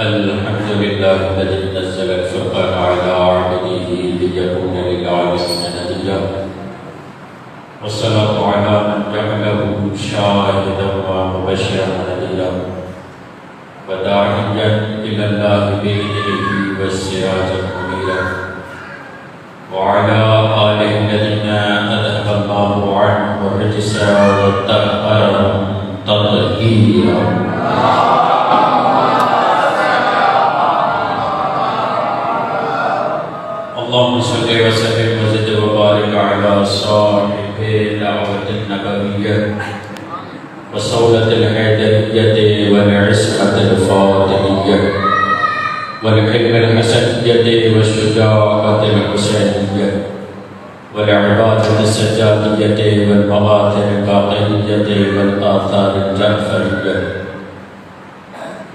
الحمد لله الذي نزل الفرقان على عبده ليكون للعالمين نذيرا والصلاة على من جعله شاهدا ومبشرا ونذيرا وداعيا إلى الله بإذنه والسراجا منيرا وعلى آله الذين أذهب الله عنهم الرجس وطهرهم تطهيرا. اللهم صل وسلم وزد وبارك على صاحب الدعوة النبوية وصولة الحيدرية والعصمة الفاطمية والعلم الحسنية والشجاعة الحسينية والعبادة السجادية والمآثر الباقرية والآثار الجعفرية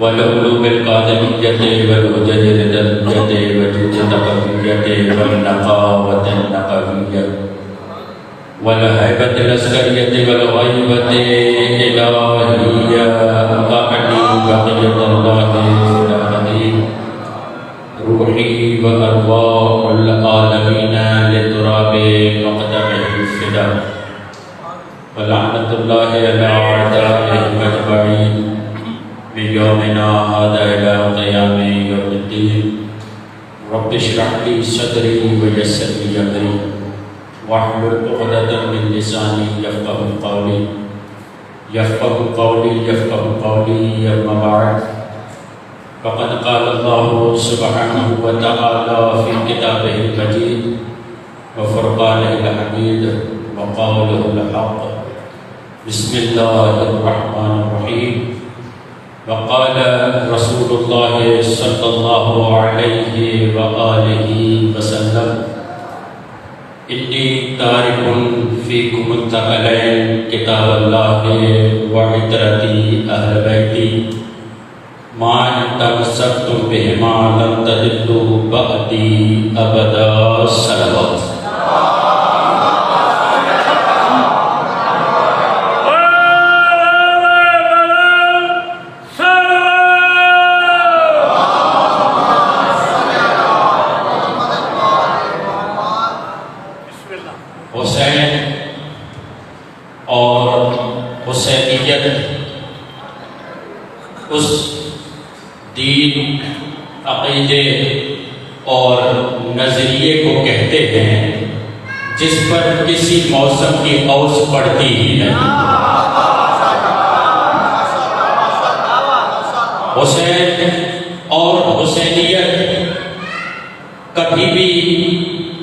والعلوم القادمية والهجج الردوية وجود النقوية والنقاوة النقوية والهيبة العسكرية والغيبة الإلهية أعني بقية الله في الأرضين روحي وأرواح العالمين لتراب مقدمه الفداء ولعنة الله على أعدائهم أجمعين من يومنا هذا إلى قيام يوم الدين. رب اشرح لي صدري ويسر لي أمري واحلل عقدة من لساني يفقهوا قولي أما بعد فقد قال الله سبحانه وتعالى في كتابه المجيد وفرقانه الحميد وقوله الحق. بسم الله الرحمن الرحيم. وقال رسول الله صلى الله عليه وآله وسلم إني تارك فيكم الثقلين كتاب الله وعترتي أهل بيتي ما إن تمسكتم بهما لن تضلوا بعدي أبدا. صلوات. حسین اور حسینیت اس دین، عقیدے اور نظریے کو کہتے ہیں جس پر کسی موسم کی اوس پڑتی ہی نہیں. حسین اور حسینیت کبھی بھی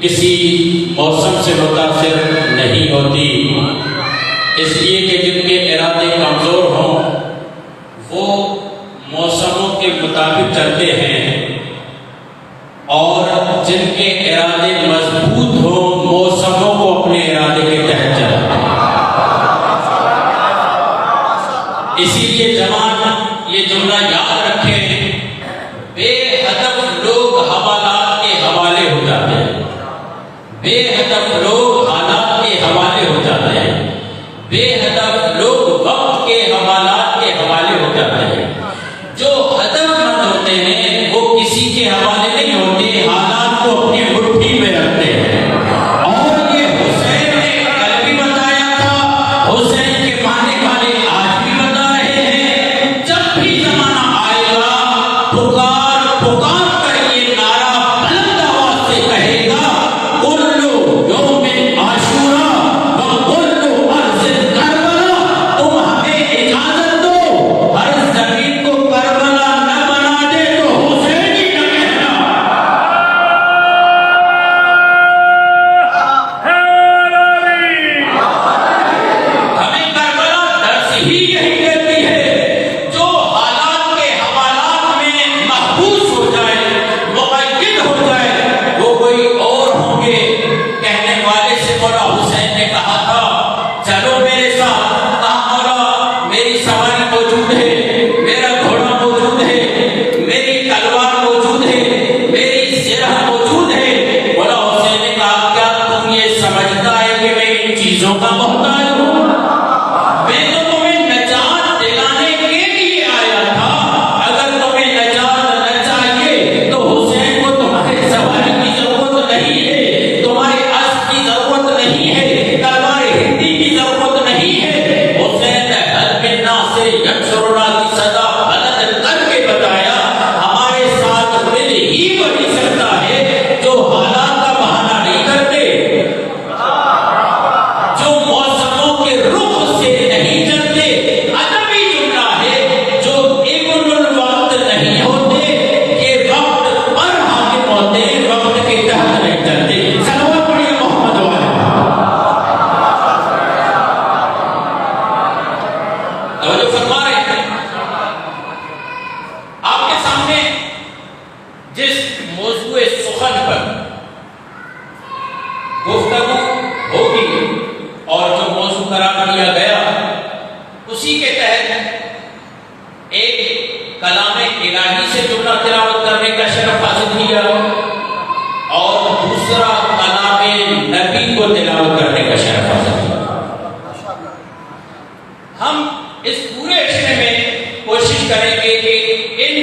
کسی موسم سے متاثر نہیں ہوتی، اس لیے کہ جن کے ارادے کمزور ہوں وہ موسموں کے مطابق چلتے ہیں اور جن کے ارادے مضبوط ہوں موسموں کو اپنے ارادے کے تحت چلاتے ہیں. اسی لیے جوان یہ جملہ یاد رکھیں، بے ہدف لوگ حوالات کے حوالے ہو جاتے ہیں، بے ہدف لوگ حالات کے حوالے ہو جاتے ہیں، بے ہدف لوگ وقت کے حوالات کے حوالے ہو جاتے ہیں. جو ہدف مند ہوتے ہیں وہ کسی کے حوالے نہیں ہوتے، حالات کو اپنی مٹھی میں رکھتے ہیں. اور یہ حسین نے کل بھی بتایا تھا، حسین کے ماننے والے آج بھی بتا رہے ہیں. جب بھی زمانہ آئے گا پکار پکار کر یہ نعرہ بلند آواز سے کہے گا، تم ہمیں اجازت دو ہر زمین جس موضوع سخن پر گفتگو ہوگی اور جو موضوع قرار دیا گیا اسی کے تحت ایک کلام الہی سے جملہ تلاوت کرنے کا شرف حاصل کیا اور دوسرا کلام نبی کو تلاوت کرنے کا شرف حاصل کیا۔ ہم اس پورے رشتے میں کوشش کریں گے کہ ان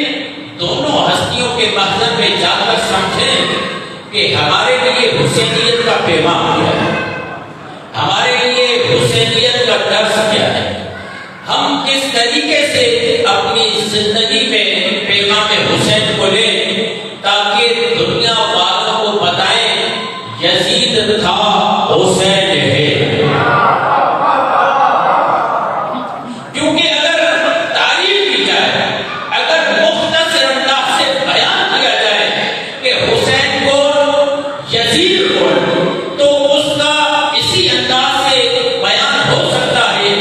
دونوں ہستیوں کے محضر میں جا کر سمجھیں کہ ہمارے لیے حسینیت کا پیغام کیا ہے، ہمارے لیے حسینیت کا درس کیا ہے، ہم کس طریقے سے اپنی زندگی میں پیغام حسین کو لیں تاکہ دنیا والوں کو بتائیں یزید تھا، حسین ہے۔ کیونکہ اگر تعریف کی جائے، اگر مختصر انداز سے بیان کیا جائے کہ حسین کو یزید کو، تو اس کا اسی انداز سے بیان ہو سکتا ہے،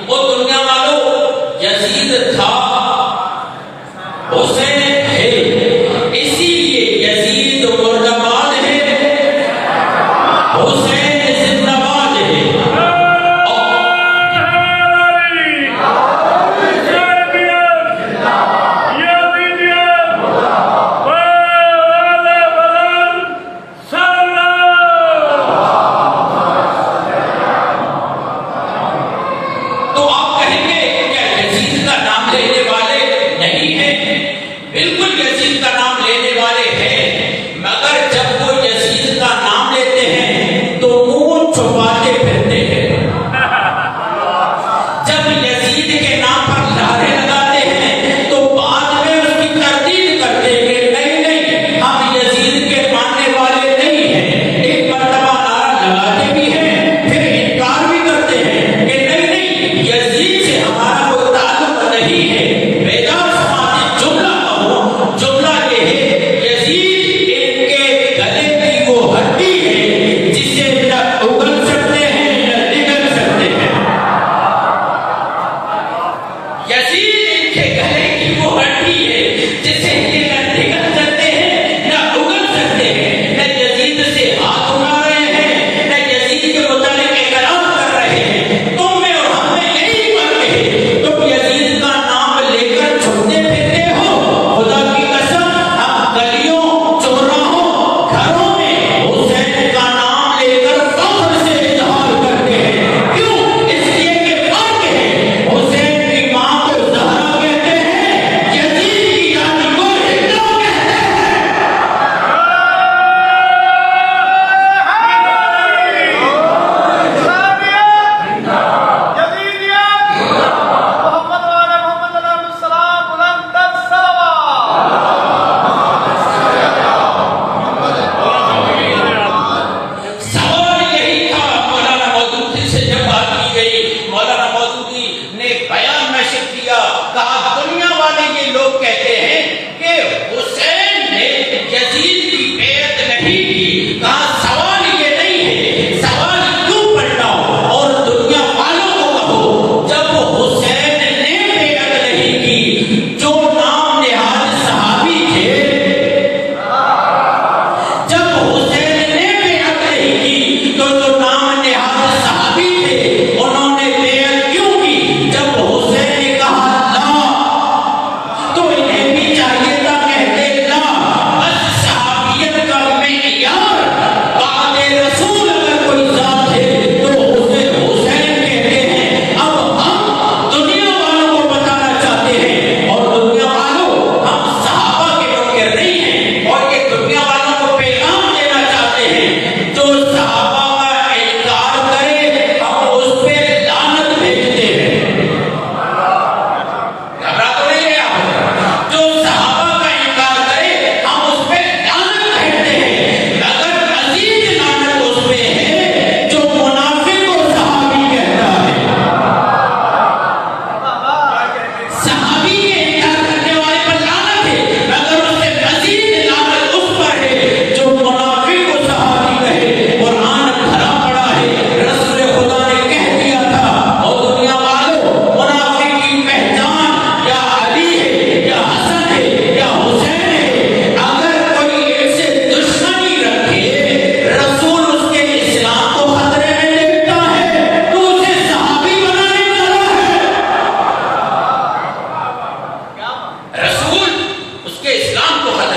وہ دنیا والوں یزید تھا، حسین ہے۔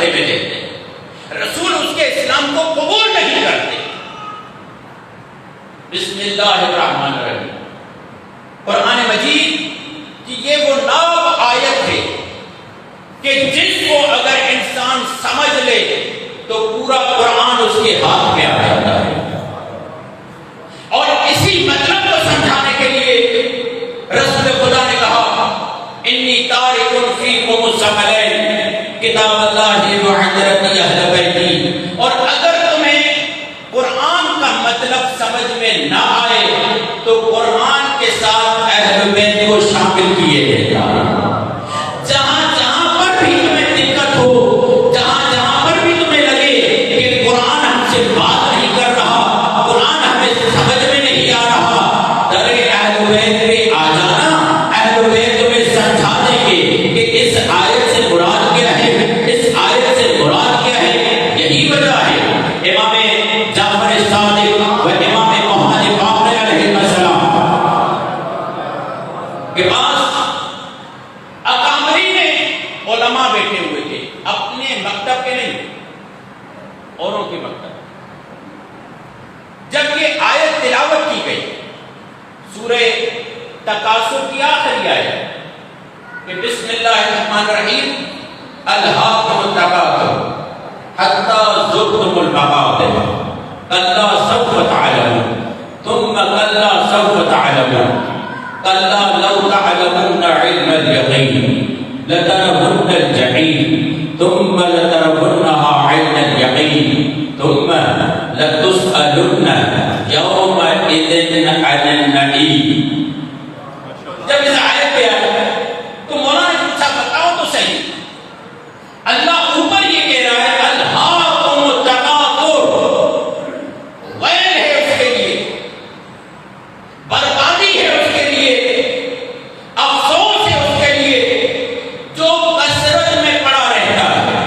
مسئلے میں دیتے ہیں، رسول اس کے اسلام کو قبول نہیں کرتے۔ بسم اللہ الرحمن الرحیم، قرآن مجید کی یہ وہ ناب آیت ہے کہ جس کو اگر انسان سمجھ لے تو پورا قرآن اس کے ہاتھ میں آ جاتا ہے۔ اور اسی مطلب کو سمجھانے کے لیے رسول خدا نے کہا انی تارک فیکم الثقلین کتاب اللہ وعترتی اہل بیتی، اور اگر تمہیں قرآن کا مطلب سمجھ میں نہ آئے تو قرآن کے ساتھ اہل بیت کو شامل کیے دیتا۔ جہاں جہاں پر بھی تمہیں دقت ہو، جہاں جہاں پر بھی تمہیں لگے کہ قرآن ہم سے بات نہیں کر رہا، قرآن ہمیں سمجھ میں نہیں آ رہا، درے اہل بیت میں آ جانا، اہل بیت تمہیں سمجھا دیں گے کہ اس آیت سے مراد کیا ہے، اس آیت سے مراد کیا ہے۔ یہی وجہ ہے امام جعفر صادق و امام محمد باقر علیہ السلام کے پاس اکامری نے علماء بیٹھے ہوئے تھے، اپنے مکتب کے نہیں، اوروں کے مکتب۔ جب یہ آیت تلاوت کی گئی سورہ تکاثر کی آخری آیت کہ بسم اللہ الرحمن الرحیم الہاکم التکاثر حتی زرتم المقابر کلا سوف تعلمون ثم کلا سوف تعلمون کلا لو تعلمون علم الیقین لترون الجحیم ثم لترونها عین الیقین ثم لتسألن یومئذ عن النعیم۔ جب اس آیت پہ آیا تو مولانا نے پوچھا بتاؤ تو صحیح، اللہ اوپر یہ کہہ رہا ہے الہاکم التکاثر، ویل ہے اس کے لیے، بربادی ہے اس کے لیے، افسوس ہے اس کے لیے جو کثرت میں پڑا رہتا ہے۔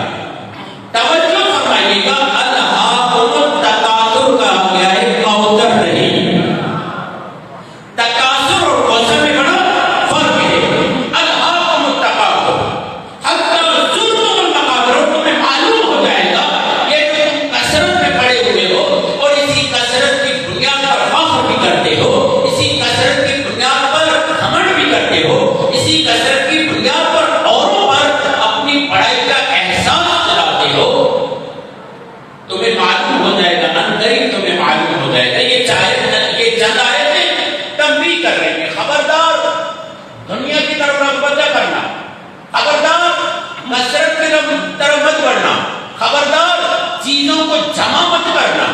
توجہ فرمائیے گا، الہاکم التکاثر کہا گیا ہے، کوثر نہیں۔ تکاثر اور کوثر میں بڑا فرق ہے۔ الہاکم التکاثر حتی زرتم المقابر، تمہیں معلوم ہو جائے گا یہ جو تم کثرت میں پڑے ہوئے ہو اور اسی کثرت کی بنیاد پر فخر بھی کرتے ہو، اسی کثرت کی بنیاد پر گھمنڈ بھی کرتے ہو، اسی کثرت کی بنیاد پر اوروں پر اپنی پڑھائی کا احساس دلاتے ہو، تمہیں معلوم ہو جائے گا، اندر تمہیں معلوم ہو جائے گا۔ یہ چند آیتیں تنبیہ کر رہی ہیں، خبردار دنیا کی طرف رغبت نہ کرنا، خبردار کثرت کی طرف مت بڑھنا، خبردار چیزوں کو جمع مت کرنا۔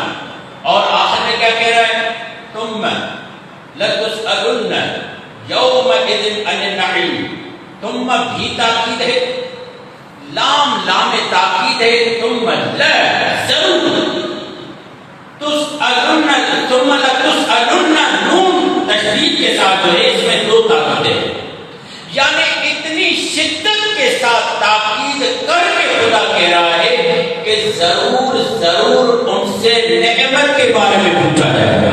اور آخر میں کیا کہہ رہا ہے؟ ثم لتسألن یومئذ عن النعیم، ثم بھی تاکید ہے، لام لام تاکید ہے، ثم لا ضرور تسألن، ثم لتسألن نون تشدید کے ساتھ جو ہے اس میں دو تاکید ہے، یعنی اتنی شدت کے ساتھ تاکید کر کے خدا کہہ رہا ہے کہ ضرور ضرور ان سے نعمت کے بارے میں پوچھا جائے گا۔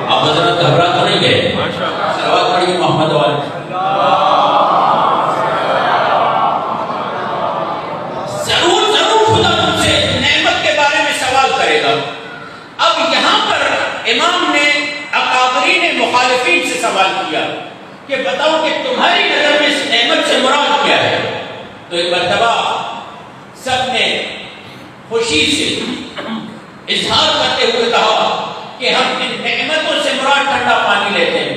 آپ حضرت گھبرا تو نہیں گئے؟ صلوات پڑھیے محمد والے۔ ضرور ضرور خدا تم سے نعمت کے بارے میں سوال کرے گا۔ اب یہاں پر امام نے اکابری نے مخالفین سے سوال کیا کہ بتاؤ کہ تمہاری نظر میں اس نعمت سے مراد کیا ہے؟ تو ایک مرتبہ سب نے خوشی سے اظہار کرتے ہوئے کہا کہ ہم ان نعمتوں سے مراد ٹھنڈا پانی لیتے ہیں،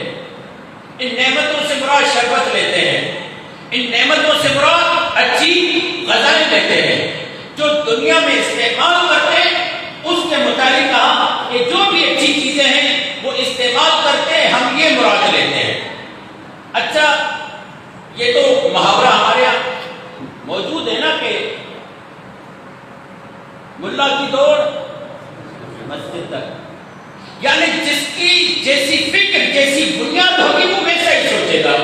ان نعمتوں سے مراد شربت لیتے ہیں، ان نعمتوں سے مراد اچھی غذائیں لیتے ہیں، جو دنیا میں استعمال کرتے ہیں اس کے متعلق کہا کہ جو بھی اچھی چیزیں ہیں وہ استعمال کرتے ہیں، ہم یہ مراد لیتے ہیں۔ اچھا یہ تو محاورہ ہمارے یہاں موجود ہے نا کہ ملا کی دوڑ مسجد تک، یعنی جس کی جیسی فکر جیسی بنیاد ہوگی وہ ویسا ہی سوچے گا۔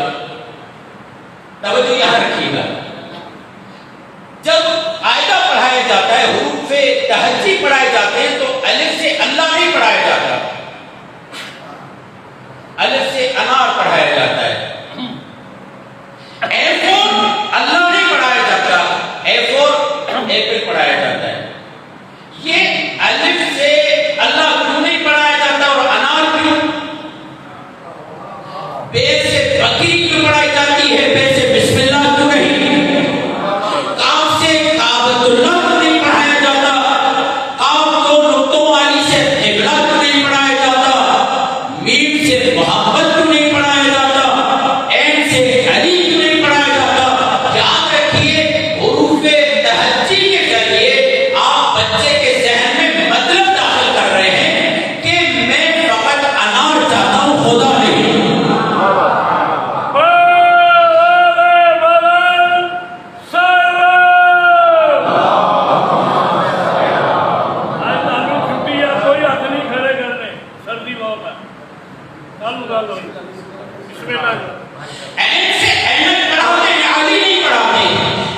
توجہ یہاں رکھیے گا، جب قاعدہ پڑھایا جاتا ہے، حروف تہجی پڑھائے جاتے ہیں تو الف سے اللہ نہیں پڑھایا جاتا، این سے اینت پڑھاتے ہیں، عالی نہیں پڑھاتے،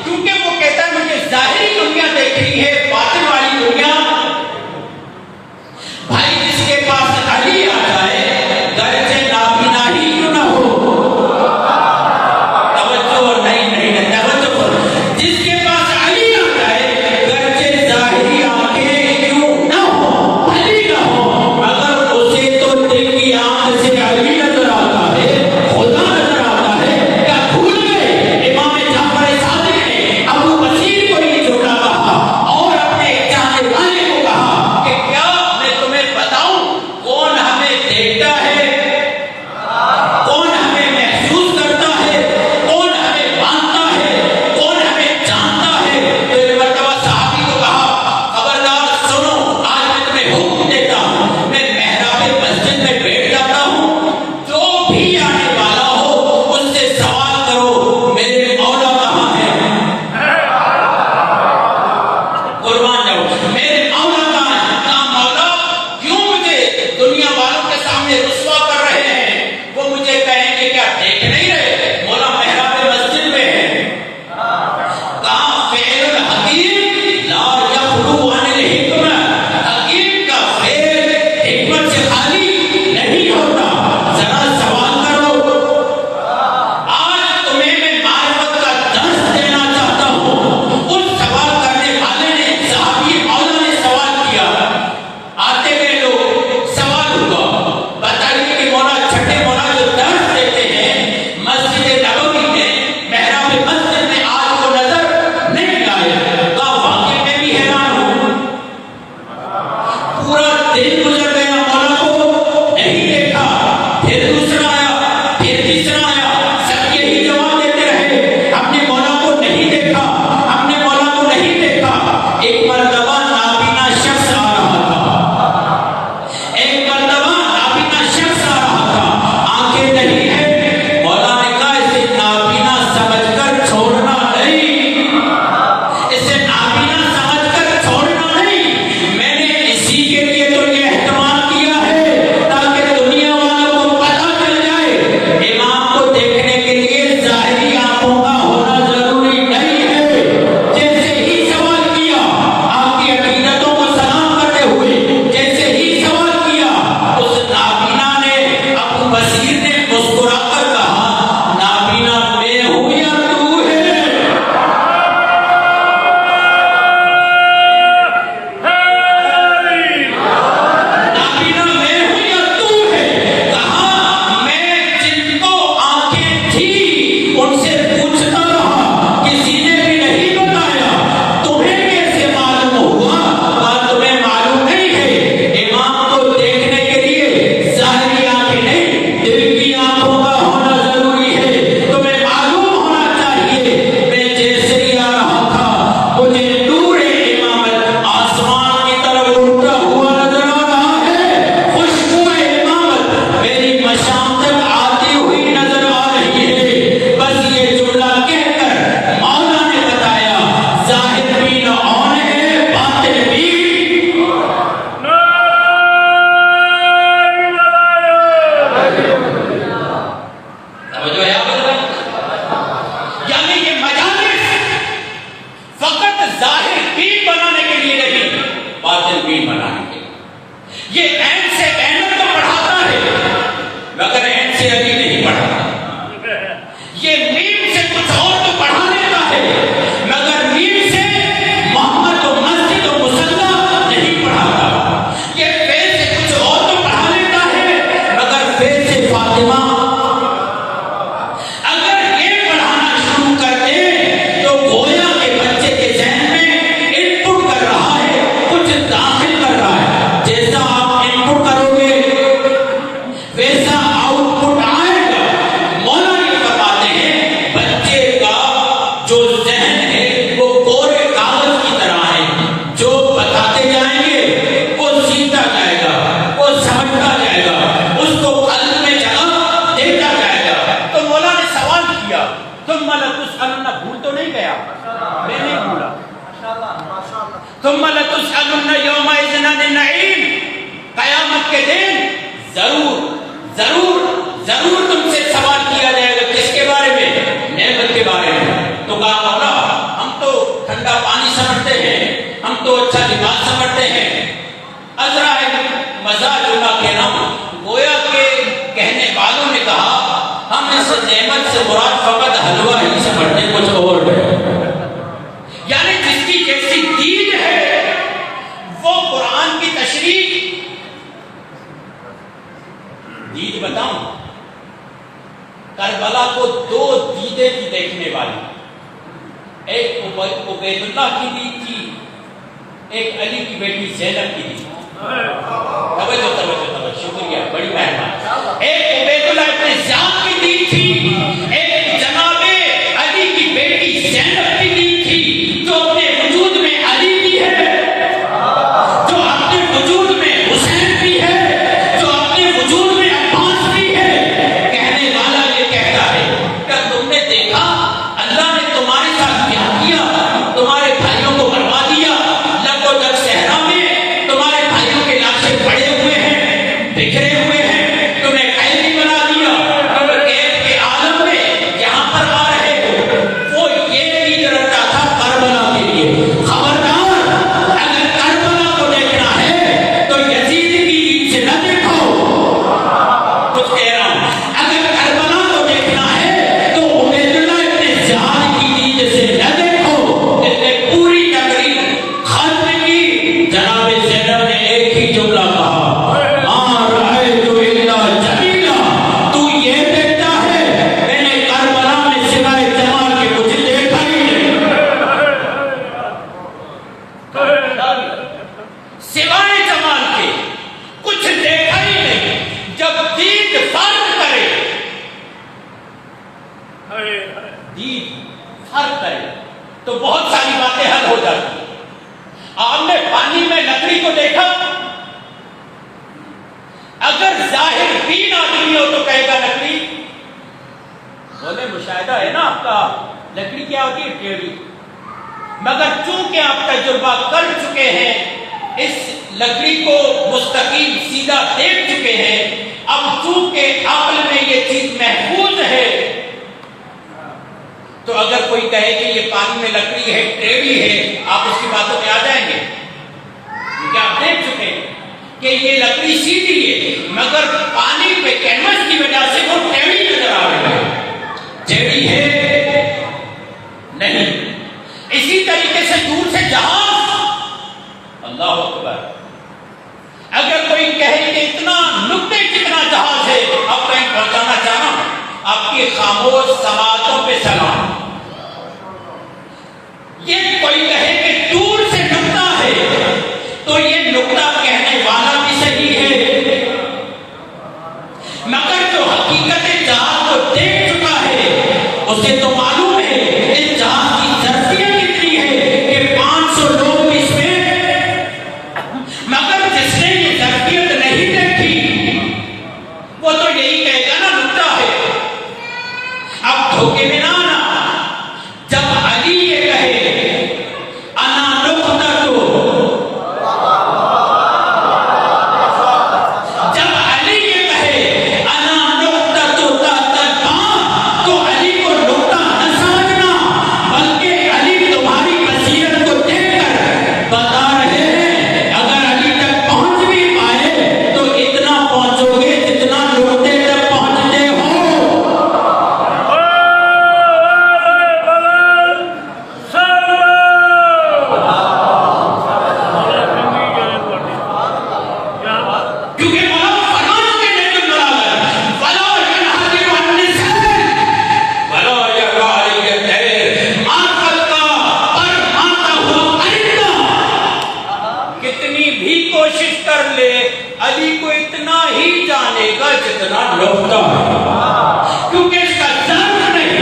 کیونکہ وہ کہتا ہے مجھے ظاہری دنیا دیکھنی ہے، باطن والی دنیا بھائی جس کے پاس علی آ جائے گرچہ نابینا ہی کیوں نہ ہو، توجہ نہیں توجہ، جس کے پاس علی آ جائے گرچہ ظاہری آنکھیں کیوں نہ ہو، علی نہ ہو، مگر اسے تو دل کی آنکھ سے علی نظر آتا ہے، خدا نظر آتا ہے۔ کیا بھول گئے امام جعفر صادق نے ابو بصیر کو یہ جملہ کہا اور اپنے چاہنے والے کو کہا کہ کیا میں تمہیں بتاؤں کون ہمیں دیکھتا ہے، کون ہمیں محسوس کرتا ہے، کون ہمیں مانتا ہے، کون ہمیں جانتا ہے؟ تو ایک مرتبہ صحابی کو کہا خبردار سنو، آج میں تمہیں حکم دیتا ہوں، میں محراب مسجد میں بیٹھ جاتا ہوں، جو بھی آنے والا ہو اس سے سوال کرو میرے مولا کہاں ہے، قربان جاؤ، میرے مولا کہاں ہے؟ کہا مولا کیوں مجھے دنیا والوں کے سامنے رسوا کر رہے ہیں؟ وہ مجھے کہیں گے کیا دیکھ نہیں رہے مولا محراب مسجد میں ہے؟ کہا فعل الحکیم لا یخلو عن الحکمہ، حکیم کا فعل حکمت سے خالی نہیں ہوتا، ذرا سوال کرو۔ آج تمہیں میں معرفت کا درس دینا چاہتا ہوں۔ اس سوال کرنے والے نے صحابی مولا نے سوال کیا، آتے ہوئے لوگ سوال ہوا بتائیے کہ مولا چھٹے مولا جو درس دیتے ہیں مسجد نبوی میں محراب مسجد میں آج کو نظر نہیں آئے۔ کہا واقعی میں بھی حیران ہوں، پورا دن گزر گیا مولا کو نہیں دیکھا، پھر دوسرا آیا، پھر تیسرا آیا، سب یہی جواب دیتے رہے ہم نے مولا کو نہیں دیکھا، ہم نے مولا کو نہیں دیکھا۔ ایک مرتبہ نابینا شخص آ رہا تھا، ایک مرتبہ نابینا شخص آ رہا تھا، آنکھیں نہیں ہے، مولا نے کہا اسے نابینا سمجھ کر چھوڑنا نہیں، اسے نابینا سمجھ کر چھوڑنا نہیں، میں نے اسی کے لیے تو یہ اہتمام کیا ہے تاکہ دنیا والوں کو پتہ چل جائے امام کو دیکھنے کے لیے ظاہری آنکھوں کا ہونا ضروری نہیں ہے۔ جیسے ہی سوال کیا آپ کی عقیدتوں کو سلام کرتے ہوئے، جیسے ہی سوال کیا اس نابینا نے ابو بصیر نے مسکرا کر کہا نابینا میں ہوں یا تو ہے؟ نابینا میں ہوں یا تو ہے؟ کہا میں جن کو آنکھیں تھی ان سے پوچھتا رہا، کسی نے بھی نہیں بتایا، تمہیں کیسے معلوم ہوا؟ کہا تمہیں معلوم نہیں ہے امام کو دیکھنے کے لیے ظاہری آنکھیں نہیں دل کی آنکھوں کا ہونا ضروری ہے، تمہیں معلوم ہونا چاہیے۔ میں جیسے ہی آ رہا تھا مجھے نور امامت آسمان کی طرف اڑتا ہوا نظر آ رہا ہے، خوشبو امامت میری مشام تک آتی ہوئی نظر آ رہی ہے۔ بس یہ جملہ کہہ کر مولا نے بتایا ظاہر بھی نہ آن ہے باطن بھی۔ توجہ ہے آپ لوگوں؟ یعنی یہ مجالس فقط ظاہر دین بنانے کے لیے نہیں، باطن دین بنانے کے لیے۔ یہ عین سے اینت تو پڑھاتا ہے مگر عین سے علی نہیں پڑھاتا، یہ نیم سے کچھ اور تو پڑھا لیتا ہے مگر نیم سے محمد و مسجد و مصلی نہیں پڑھاتا، یہ فے سے کچھ اور تو پڑھا لیتا ہے مگر فے سے فاطمہ اگر یہ پڑھانا شروع کر دے تو گویا کے بچے کے ذہن میں ان پٹ کر رہا ہے، کچھ داخل کر رہا ہے، جیسا آپ ان پٹ کرو گے ویسا آؤٹ پٹ آئے گا۔ مولا یہ فرماتے ہیں بچے کا جو ذہن ہے وہ کورے کاغذ کی طرح ہے، جو بتاتے جائیں گے وہ سیکھتا جائے گا، وہ سمجھتا جائے گا، اس کو قلب میں جگہ دیتا جائے گا۔ تو مولا نے سوال کیا ثم لتسألن، بھول تو نہیں گیا، میں نہیں بھولا، ثم لتسألن یومئذ عن النعیم، قیامت کے دن ضرور ضرور اس نعمت سے مراد فقط حلوہ ہی سمجھتے کچھ اور ہے. یعنی جس کی جیسی دید ہے وہ قرآن کی تشریح. دید بتاؤں، کربلا کو دو دیدیں تھی دیکھنے والی. ایک عبید اللہ کی دید تھی، ایک علی کی بیٹی زینب کی دید. توجہ شکریہ، بڑی مہربانی. ایک عبید اللہ ابن زیاد کی دید تھی، ایک جناب علی کی بیٹی زینب کی دید تھی، جو اپنے وجود میں علی بھی ہے، جو اپنے وجود میں حسین بھی ہے، جو اپنے وجود میں عباس بھی ہے. کہنے والا یہ کہتا ہے کہ تم نے دیکھا اللہ نے تمہارے ساتھ کیا کیا، تمہارے بھائیوں کو مروا دیا. لگو جگ صحرا میں تمہارے بھائیوں کے لاشیں پڑے ہوئے ہیں، بکھرے ہوئے ہیں، تمہیں قیدی بنا دیا. تم قید کے عالم میں یہاں پر آ رہے ہو. وہ یہ دید رکھتا تھا کربلا کے لیے. خبردار، اگر کربلا کو دیکھنا ہے تو یزید کی دید سے نہ دیکھو. کچھ کہہ رہا ہوں، اگر کربلا کو دیکھنا ہے تو عبید اللہ ابن زیاد کی دید سے نہ دیکھو. اس نے پوری تقریر ختم کی. جناب زینب نے ایک ہی جملہ کہا، مَا رَأَيْتُ إِلَّا جَمِيلًا. تو یہ دیکھتا ہے، میں نے کربلا میں سوائے جمال کے کچھ دیکھا ہی نہیں. سوائے جمال کے کچھ دیکھا ہی نہیں. جب دید فرق کرے، دید فرق کرے تو بہت ساری باتیں حل ہو جاتی. آپ نے پانی میں لکڑی کو دیکھا، اگر ظاہر بین آدمی ہو تو کہے گا لکڑی. بولے مشاہدہ ہے نا آپ کا، لکڑی کیا ہوتی ہے؟ ٹیڑھی. مگر چونکہ آپ تجربہ کر چکے ہیں، اس لکڑی کو مستقیم سیدھا دیکھ چکے ہیں، اب چونکہ عقل میں یہ چیز محفوظ ہے، تو اگر کوئی کہے کہ یہ پانی میں لکڑی ہے، ٹیڑھی ہے، آپ اس کی باتوں پہ آ جائیں گے. کیونکہ آپ دیکھ چکے ہیں کہ یہ لکڑی سیدھی ہے، مگر پانی پہ کینوس کی وجہ سے وہ ٹیڑھی نظر آ رہی ہے. ٹیڑھی ہے نہیں. اسی طریقے سے دور سے جہاز، اللہ اکبر، اگر کوئی کہے کہ اتنا نقطے کتنا جہاز ہے، اب کہیں پہنچانا چاہنا آپ کی خاموش سماعتوں پہ سلام. یہ کوئی کہے کہ دور سے نقطہ ہے تو یہ نقطہ کہنے والا بھی صحیح ہے، مگر جو حقیقت جہاز کو دیکھ چکا ہے اسے تو معلوم ہے اس جہاز کی ظرفیت کتنی ہے کہ 500 لوگ اس میں. مگر جس نے یہ ظرفیت نہیں دیکھی وہ تو یہی کہے گا نا نقطہ ہے. اب دھوکے میں نہ آنا. جب علی یہ کہے انا نقطہ تو، جب علی یہ کہے انا نقطہ تو تو علی کو نقطہ نہ سمجھنا، بلکہ علی تمہاری بصیرت کو دیکھ کر بتا رہے ہیں اگر علی تک پہنچ بھی پائے تو اتنا پہنچو گے جتنا نقطے تک پہنچتے ہو. کیونکہ مولا فرمان کے نبی برابر ولا ينحدر عن لسان ولا يقال يدير عقل کا پر ماتا ہوا پرندہ کتنی بھی کوشش کر لے علی کو اتنا ہی جانے گا جتنا لوٹتا ہے، کیونکہ اس کا ظرف نہیں.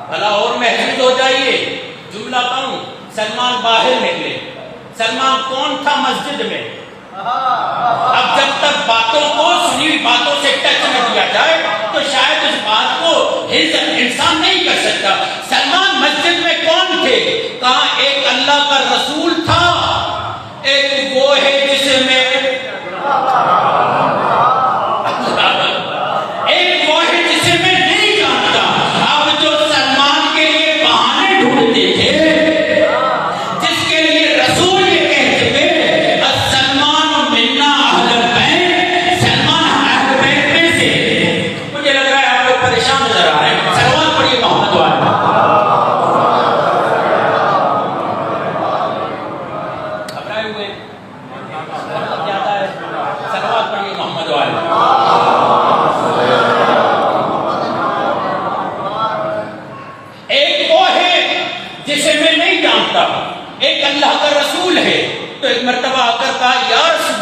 بھلا اور محسوس ہو جائیے. جملہ کہوں، سلمان باہر نکلے. سلمان کون تھا مسجد میں؟ اب جب تک باتوں کو سنی ہوئی باتوں سے ٹچ نہ کیا جائے تو شاید اس بات کو انسان نہیں کر سکتا. سلمان مسجد میں کون تھے؟ کہاں ایک اللہ کا رسول تھا، ایک وہ ہے جسے میں ایک وہ ہے جسے میں نہیں جانتا. اب جو سلمان کے لیے بہانے ڈھونڈتے تھے، جس کے لیے رسول یہ کہتے تھے سلمان منا اہل بیت، سلمان اہل بیت میں سے، مجھے لگ رہا ہے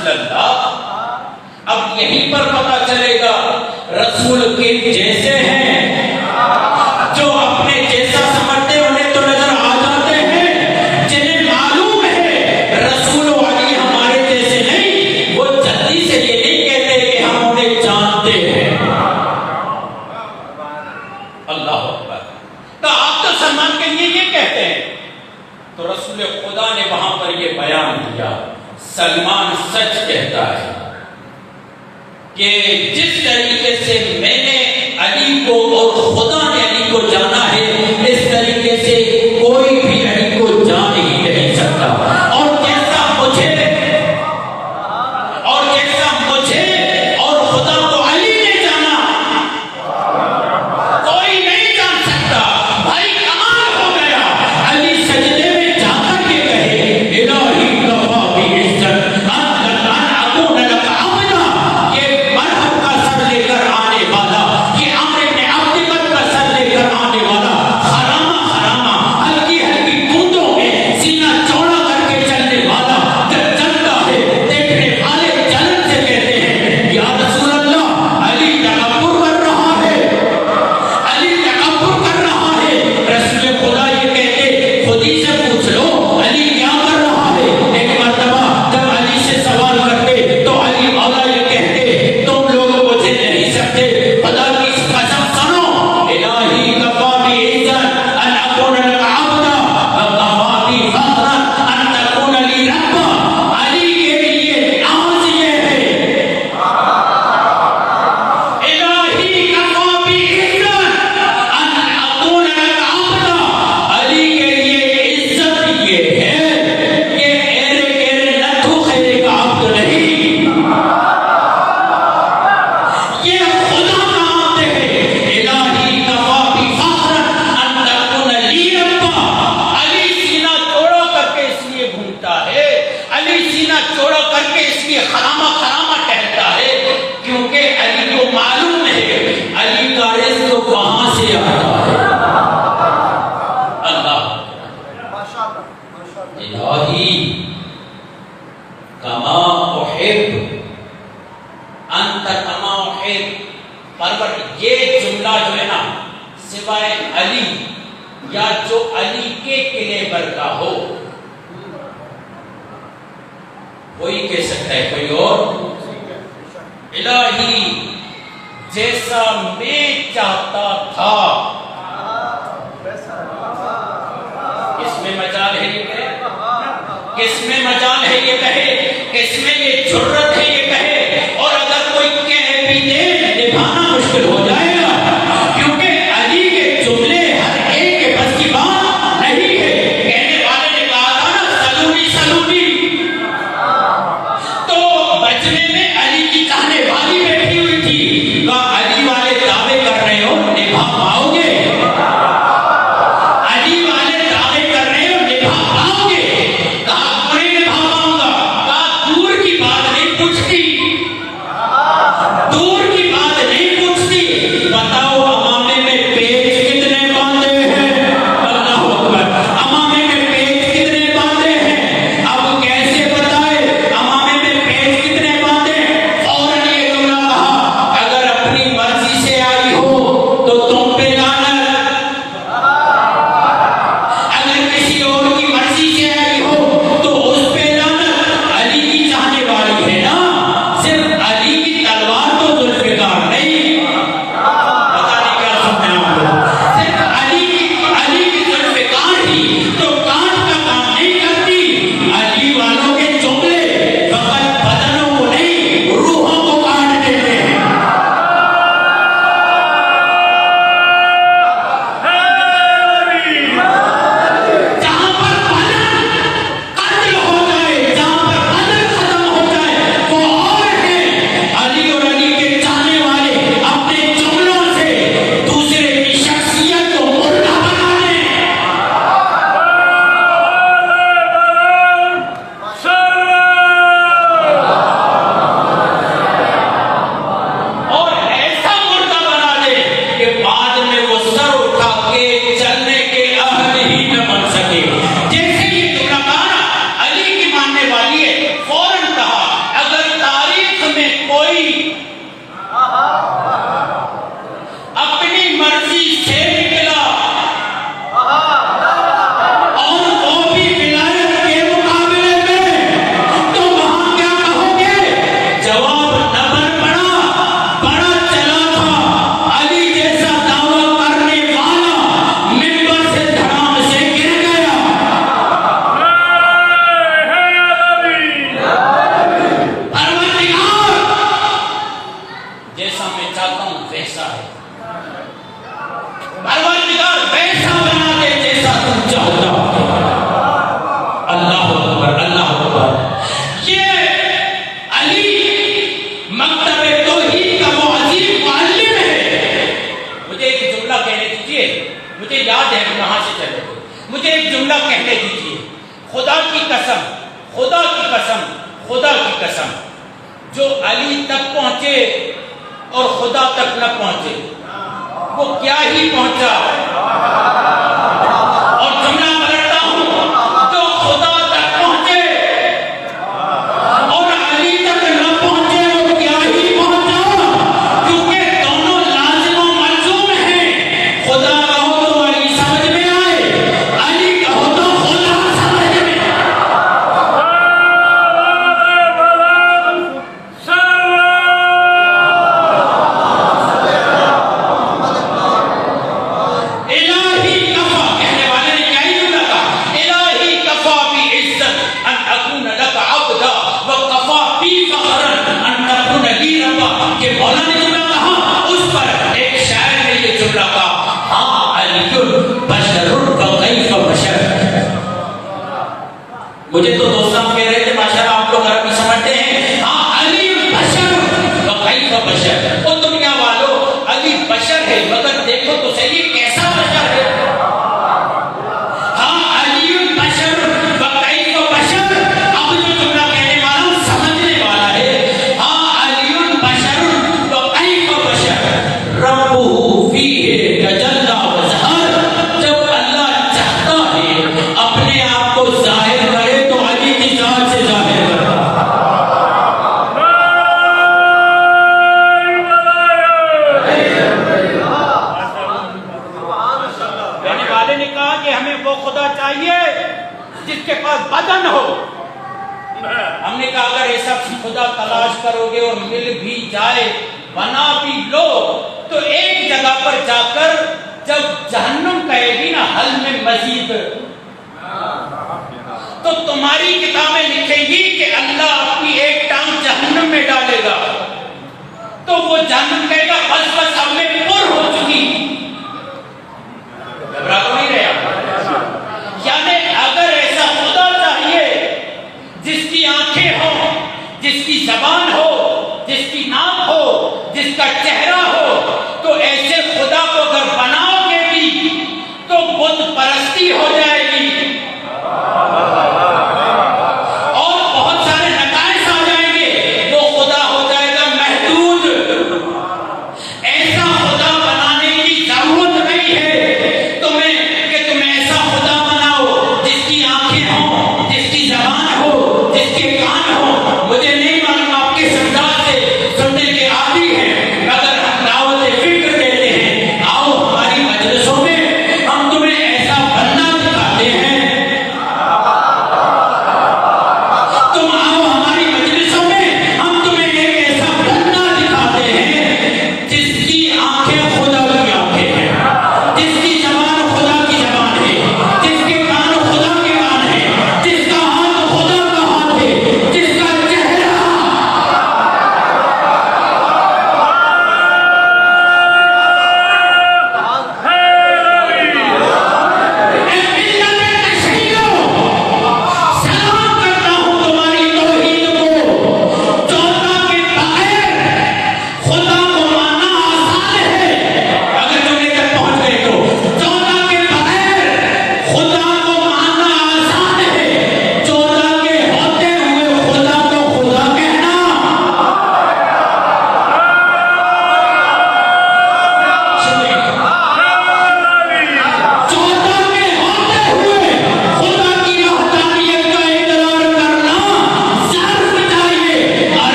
رسول اللہ. اب یہیں پر پتا چلے گا رسول کن جیسے ہیں. جو اپنے جیسا سمجھتے انہیں تو نظر آ جاتے ہیں، جنہیں معلوم ہے رسول علی ہمارے جیسے نہیں، وہ جلدی سے یہ نہیں کہتے کہ ہم انہیں جانتے ہیں. اللہ اکبر. تو آپ تو سلمان کے لیے یہ کہتے ہیں، تو رسول خدا نے وہاں پر یہ بیان کیا، سلمان سچ کہتا ہے کہ جس طریقے سے میں نے علی کو اور خدا نے علی کو جانا ہے، اس طریقے سے کوئی بھی علی کو جان ہی نہیں سکتا. اور جیسا مجھے اور خدا کو علی نے جانا، کوئی نہیں جان سکتا. بھائی کمال ہو گیا. علی سجدے میں جا کر کے کہے الہی کفا بعزت ان اکون لک عبدا. یہ مرحب کا سر لے کر آنے والا، یہ امر ابن عبداللہ کا سر لے کر آنے والا، حرامہ ہلکی ہلکی بوندوں میں سینہ چوڑا کر کے چلنے والا، جب چلتا ہے دیکھنے والے جلن سے کہتے ہیں یا رسول اللہ علی تکبر کر رہا ہے، علی تکبر کر رہا ہے. رسول خدا یہ کہتے خود ہی سے پوچھ لو علی کیا کر رہا ہے. ایک مرتبہ جب علی سے سوال کرتے تو علی مولا یہ کہتے تم لوگ مجھے نہیں سکتے. خدا کی قسم سنو، الہی کفا بعزت ان اکون لک عبدا وکفا بی فخرا ان تکون لی ربا. علی کے لیے ناز یہ ہے الہی کفا بعزت ان اکون لک عبدا. علی کے لیے عزت یہ ہے کہ ایرے نتھو خیرے کا عبد نہیں، یہ خدا کا عبد ہے. الہی کفا بی فخرا ان تکون لی ربا. علی سینہ چوڑا کر کے اس لیے گھومتا ہے، علی سینہ چوڑا کر کے اس لیے خرامہ ٹہلتا ہے، کیونکہ علی کو معلوم ہے علی کا رزق وہاں سے آتا ہے. اللہ الہی کما احب انت کما احب. پرور یہ جملہ جو ہے نا سوائے علی یا جو علی کے کلیبر کا ہو وہی کہہ سکتا ہے، کوئی اور. الہی جیسا میں چاہتا تھا. کس میں مجال ہے یہ کہے، کس میں مجال ہے یہ کہے، کس میں یہ جرت ہے یہ کہے. اور اگر کوئی کہہ بھی دے نبھانا مشکل ہو جائے گا، کیونکہ علی کے جملے ہر ایک کے بس کی بات نہیں ہے. کہنے والے نے کہا تھا نا سلونی تو بچنے میں علی کی چاہنے والی بیٹھی ہوئی تھی. کہا علی والے دعوے کر رہے ہو نبھا پاؤ گے، علی والے دعوے کر رہے ہو نبھا پاؤ گے. کہا نہیں نبھا پاؤں گا. کہا دور کی بات نہیں پوچھتی، دور کی بات نہیں پوچھتی. جیسا میں چاہتا ہوں ویسا ہے، پروردگار ویسا بنا دے جیسا تم چاہتا ہو۔ اللہ اکبر، اللہ اکبر۔ یہ علی مکتب توحید کا وہ عظیم معلم ہے۔ مجھے ایک جملہ کہنے دیجیے، مجھے یاد ہے کہاں سے چلے، مجھے ایک جملہ کہنے دیجیے، خدا کی قسم، خدا کی قسم، خدا کی قسم، جو علی تک پہنچے اور خدا تک نہ پہنچے وہ کیا ہی پہنچا۔ اور جملہ پلٹتا ہوں، جو خدا تک پہنچے اور علی تک نہ پہنچے وہ کیا ہی پہنچا، کیونکہ دونوں لازم و ملزوم ہیں۔ خدا کہو تو علی سمجھ میں آئے، علی کہو تو خدا سمجھ میں آئے۔ مجھے تو دوستاں کہہ رہے تھے ماشاءاللہ آپ لوگ عربی سمجھتے ہیں، ہاں علی بشر وکیف بشر، او دنیا والو علی بشر ہے مگر دیکھو تو صحیح کیسا بشر ہے۔ ہاں علی بشر وکیف بشر، اب جو جملہ کہنے والا ہوں سمجھنے والا ہے۔ ہاں علی بشر وکیف بشر، ربہ فیہ تجلی وظہر، جب اللہ چاہتا ہے اپنے آپ کو ظاہر کرے تو علی کی ذات سے ظاہر کرتا۔ کہنے والے نے کہا کہ ہمیں وہ خدا چاہیے جس کے پاس بدن ہو۔ ہم نے کہا اگر ایسا خدا تلاش کرو گے اور مل بھی جائے بنا بھی لو تو ایک جگہ پر جا کر جب جہنم کہے گی نا حل میں مزید، تو تمہاری کتابیں لکھیں گی کہ اللہ اپنی ایک ٹانگ جہنم میں ڈالے گا، تو وہ جہنم کہے گا بس بس اب میں پر ہو چکی۔ گھبرا تو نہیں رہے آپ؟ یعنی اگر ایسا خدا چاہیے جس کی آنکھیں ہوں، جس کی زبان ہو، جس کی ناک ہو، جس کا چہرہ ہو، تو ایسے خدا کو اگر بناؤ گے بھی تو بت پرستی ہو جائے گی اور بہت سارے نتائج آ جائیں گے، وہ خدا ہو جائے گا محدود۔ ایسا خدا بنانے کی ضرورت نہیں ہے تمہیں کہ تم ایسا خدا بناؤ جس کی آنکھیں ہوں، جس کی زبان ہو، جس کے کان ہوں۔ مجھے نہیں معلوم آپ کے سمجھا سے سننے کے عادی ہیں، مگر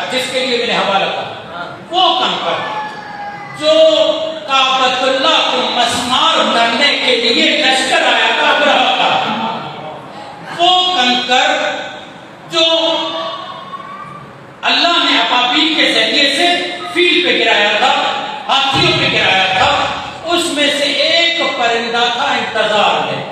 کنکر جس کے لیے میں نے حوالہ کہا، وہ کنکر جو کعبۃ اللہ کو مسمار کرنے کے لیے لشکر آیا تھا ابرہہ کا، وہ کنکر جو اللہ نے ابابیل کے ذریعے سے فیل پہ گرایا تھا، ہاتھیوں پہ گرایا تھا، اس میں سے ایک پرندہ تھا انتظار میں۔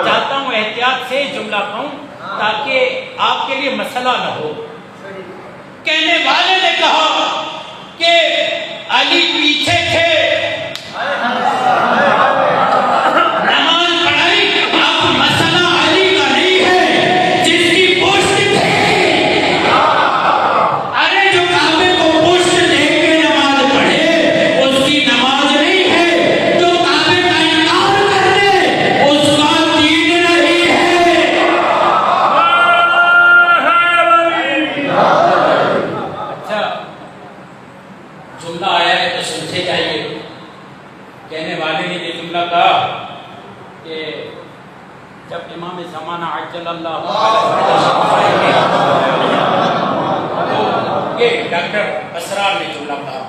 چاہتا ہوں احتیاط سے جملہ کہوں تاکہ آپ کے لیے مسئلہ نہ ہو۔ کہنے والے نے کہا کہ علی پیچھے تھے، نماز پڑھائی، اب مسئلہ علی کا نہیں ہے جس کی پشت تھے۔ ارے جو کعبے کو پشت دیکھ کے نماز پڑھے اس کی نماز نہیں ہے، جو کعبے کا انکار کر دے اس کا دین نہیں ہے۔ اچھا جملہ آیا ہے تو سمجھے جائیے۔ کہنے والے نے یہ جملہ کہا کہ جب امام زمانہ عجل اللہ تو یہ ڈاکٹر اسرار نے جملہ کہا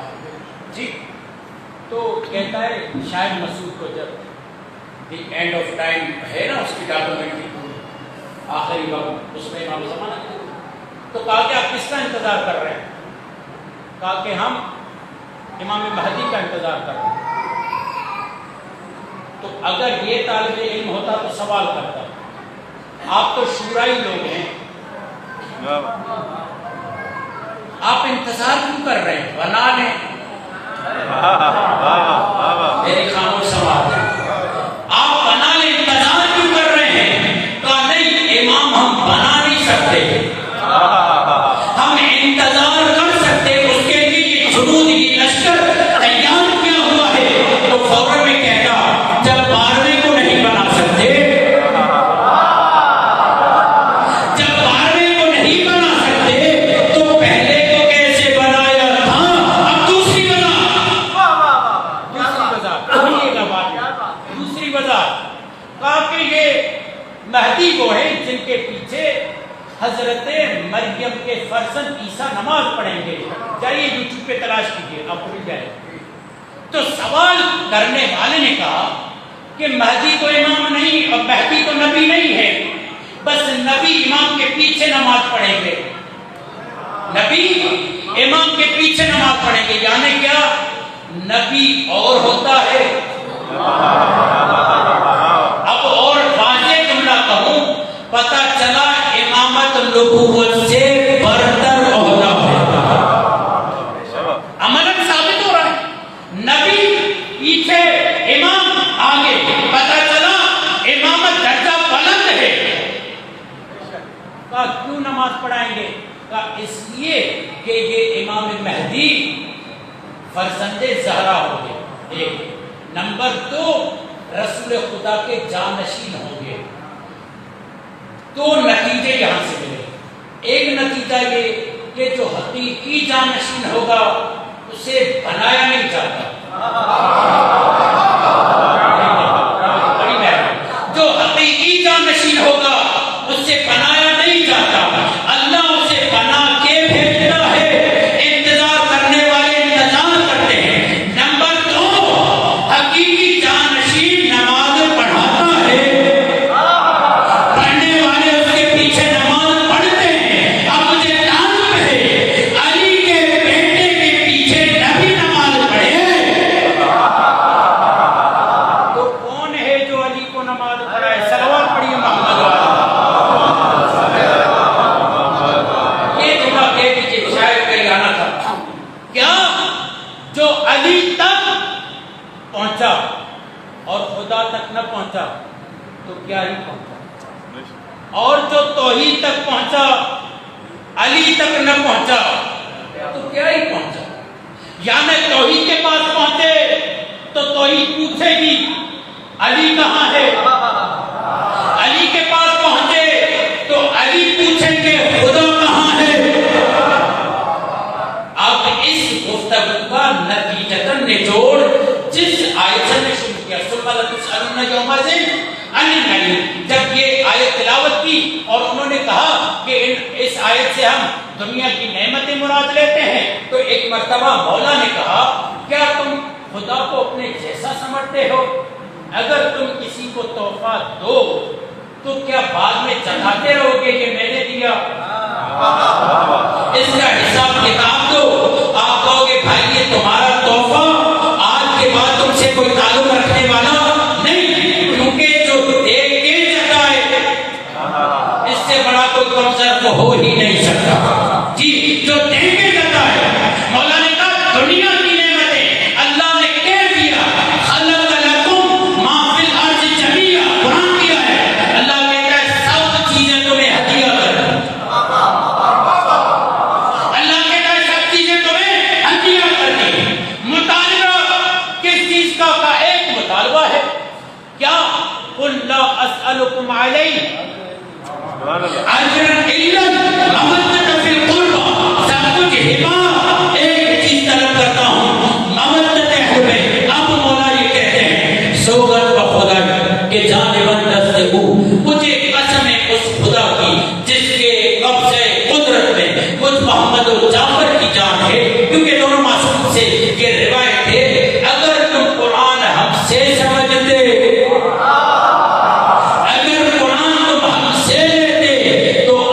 جی، تو کہتا ہے شاید مسعود کو جب دی اینڈ آف ٹائم ہے نا اس کی ڈاکومنٹری آخری وقت اس میں امام زمانہ تو کہا کہ آپ کس کا انتظار کر رہے ہیں؟ کہا کہ ہم امام مہدی کا انتظار کر رہے ہیں۔ تو اگر یہ طالب علم ہوتا تو سوال کرتا، آپ تو شورائی لوگ ہیں، آپ انتظار کیوں کر رہے ہیں؟ بنا لیں۔ میری خاموش سوال ہے، آپ بنا لیں، انتظار کیوں کر رہے ہیں؟ کہا نہیں امام ہم بنا نہیں سکتے، ہم انتظار کر سکتے، اس کے لیے جنود کی لشکر تیار کیا ہوا ہے۔ تو فوراً میں کہتا جب 12ویں کو نہیں بنا سکتے، جب 12ویں کو نہیں بنا سکتے تو پہلے کو کیسے بنایا تھا؟ اب دوسری بنا، دوسری بنا، سنیے گا بات۔ حضرت مریم کے فرزند عیسیٰ نماز پڑھیں گے. جائیے یوٹیوب پہ تلاش کیجیے, آپ کو مل جائے. تو سوال کرنے والے نے کہا کہ مہدی تو امام نہیں اور مہدی تو نبی نہیں ہے, بس نبی امام کے پیچھے نماز پڑھیں گے. نبی امام کے پیچھے نماز پڑھیں گے, یعنی کیا نبی اور ہوتا ہے. اب اور واضح جملہ کہوں, پتہ چلا امامت نبوت سے برتر عہدہ ہے. عملاً ثابت ہو رہا ہے, نبی پیچھے امام آگے, پتہ چلا امامت درجہ بلند ہے. کہا کیوں نماز پڑھائیں گے؟ کہا اس لیے کہ یہ امام مہدی فرزند زہرا ہو گئے. ایک نمبر 2, رسول خدا کے جانشین ہوں گے. دو نتیجے یہاں سے ملے. ایک نتیجہ یہ کہ جو حقیقی جانشین ہوگا اسے بنایا نہیں جاتا. جو حقیقی جانشین ہوگا اسے بنایا نہیں جاتا, اللہ اسے بنا کے بھیجتا ہے. انتظار کرنے والے انتظار کرتے ہیں. نمبر 2, حقیقی جانشین نماز پڑھاتا ہے, پڑھنے والے اس کے پیچھے نماز پڑھتے ہیں. اب مجھے تعجب ہے, علی کے بیٹے کے پیچھے نبی نماز پڑھے تو کون ہے جو علی کو نماز پڑھائے؟ صلوات پڑھیے محمد والا. یہ جملہ کہہ دیجیے, شاید کہیں آنا تھا کیا جو علی تک پہنچا اور خدا تک نہ پہنچا تو کیا ہی پہنچا, اور جو توحید تک پہنچا علی تک نہ پہنچا تو کیا ہی پہنچا. یعنی توحید کے پاس پہنچے تو توحید پوچھے گی علی کہاں ہے, علی کے پاس پہنچے تو علی پوچھیں گے خدا کہاں ہے. اب اس گفتگو کا نتیجتاً نچوڑ جس آیت نے شروع کیا, ثم لتسألن یومئذ عن النعیم, جب یہ آیت تلاوت کی اور انہوں نے کہا کہ اس آیت سے ہم دنیا کی نعمتیں مراد لیتے ہیں, تو ایک مرتبہ مولا نے کہا کیا تم خدا کو اپنے جیسا سمجھتے ہو؟ اگر تم کسی کو تحفہ دو تو کیا بعد میں چڑھاتے رہو گے کہ میں نے دیا؟ اس کا حساب کتاب دو. آپ کہو گے بھائی یہ تمہارا تحفہ آج کے بعد تم سے کوئی تعلق رکھنے والا نہیں, کیونکہ جو دے کے چڑھائے اس سے بڑا کوئی کمزور ہو ہی نہیں سکتا. جی جو دے کے چڑھائے, مولا نے کہا دنیا کی نعمتیں اللہ نے کہہ دیا خلق لکم ما فی الارض جمیعا, قرآن کیا ہے. اللہ کہتا ہے سب چیزیں تمہیں ہدیہ کر دی. اللہ کہتا ہے سب چیزیں تمہیں ہدیہ کر دی. مطالبہ کس چیز کا ایک مطالبہ ہے کیا, قل لا اسألکم علیہ اجرا الا المودۃ فی القربى, سب کچھ ہبہ ایک چیز طلب کرتا ہوں, مودت حب. اب مولا یہ کہتے ہیں سوگند بخدا کہ جانباً دست او, مجھے قسم ہے اس خدا کی جس کے قبضے قدرت میں مجھ محمد و جعفر کی جان ہے, کیونکہ دونوں معصوم سے یہ روایت ہے. اگر تم قرآن ہم سے سمجھتے, اگر قرآن تم ہم سے لیتے تو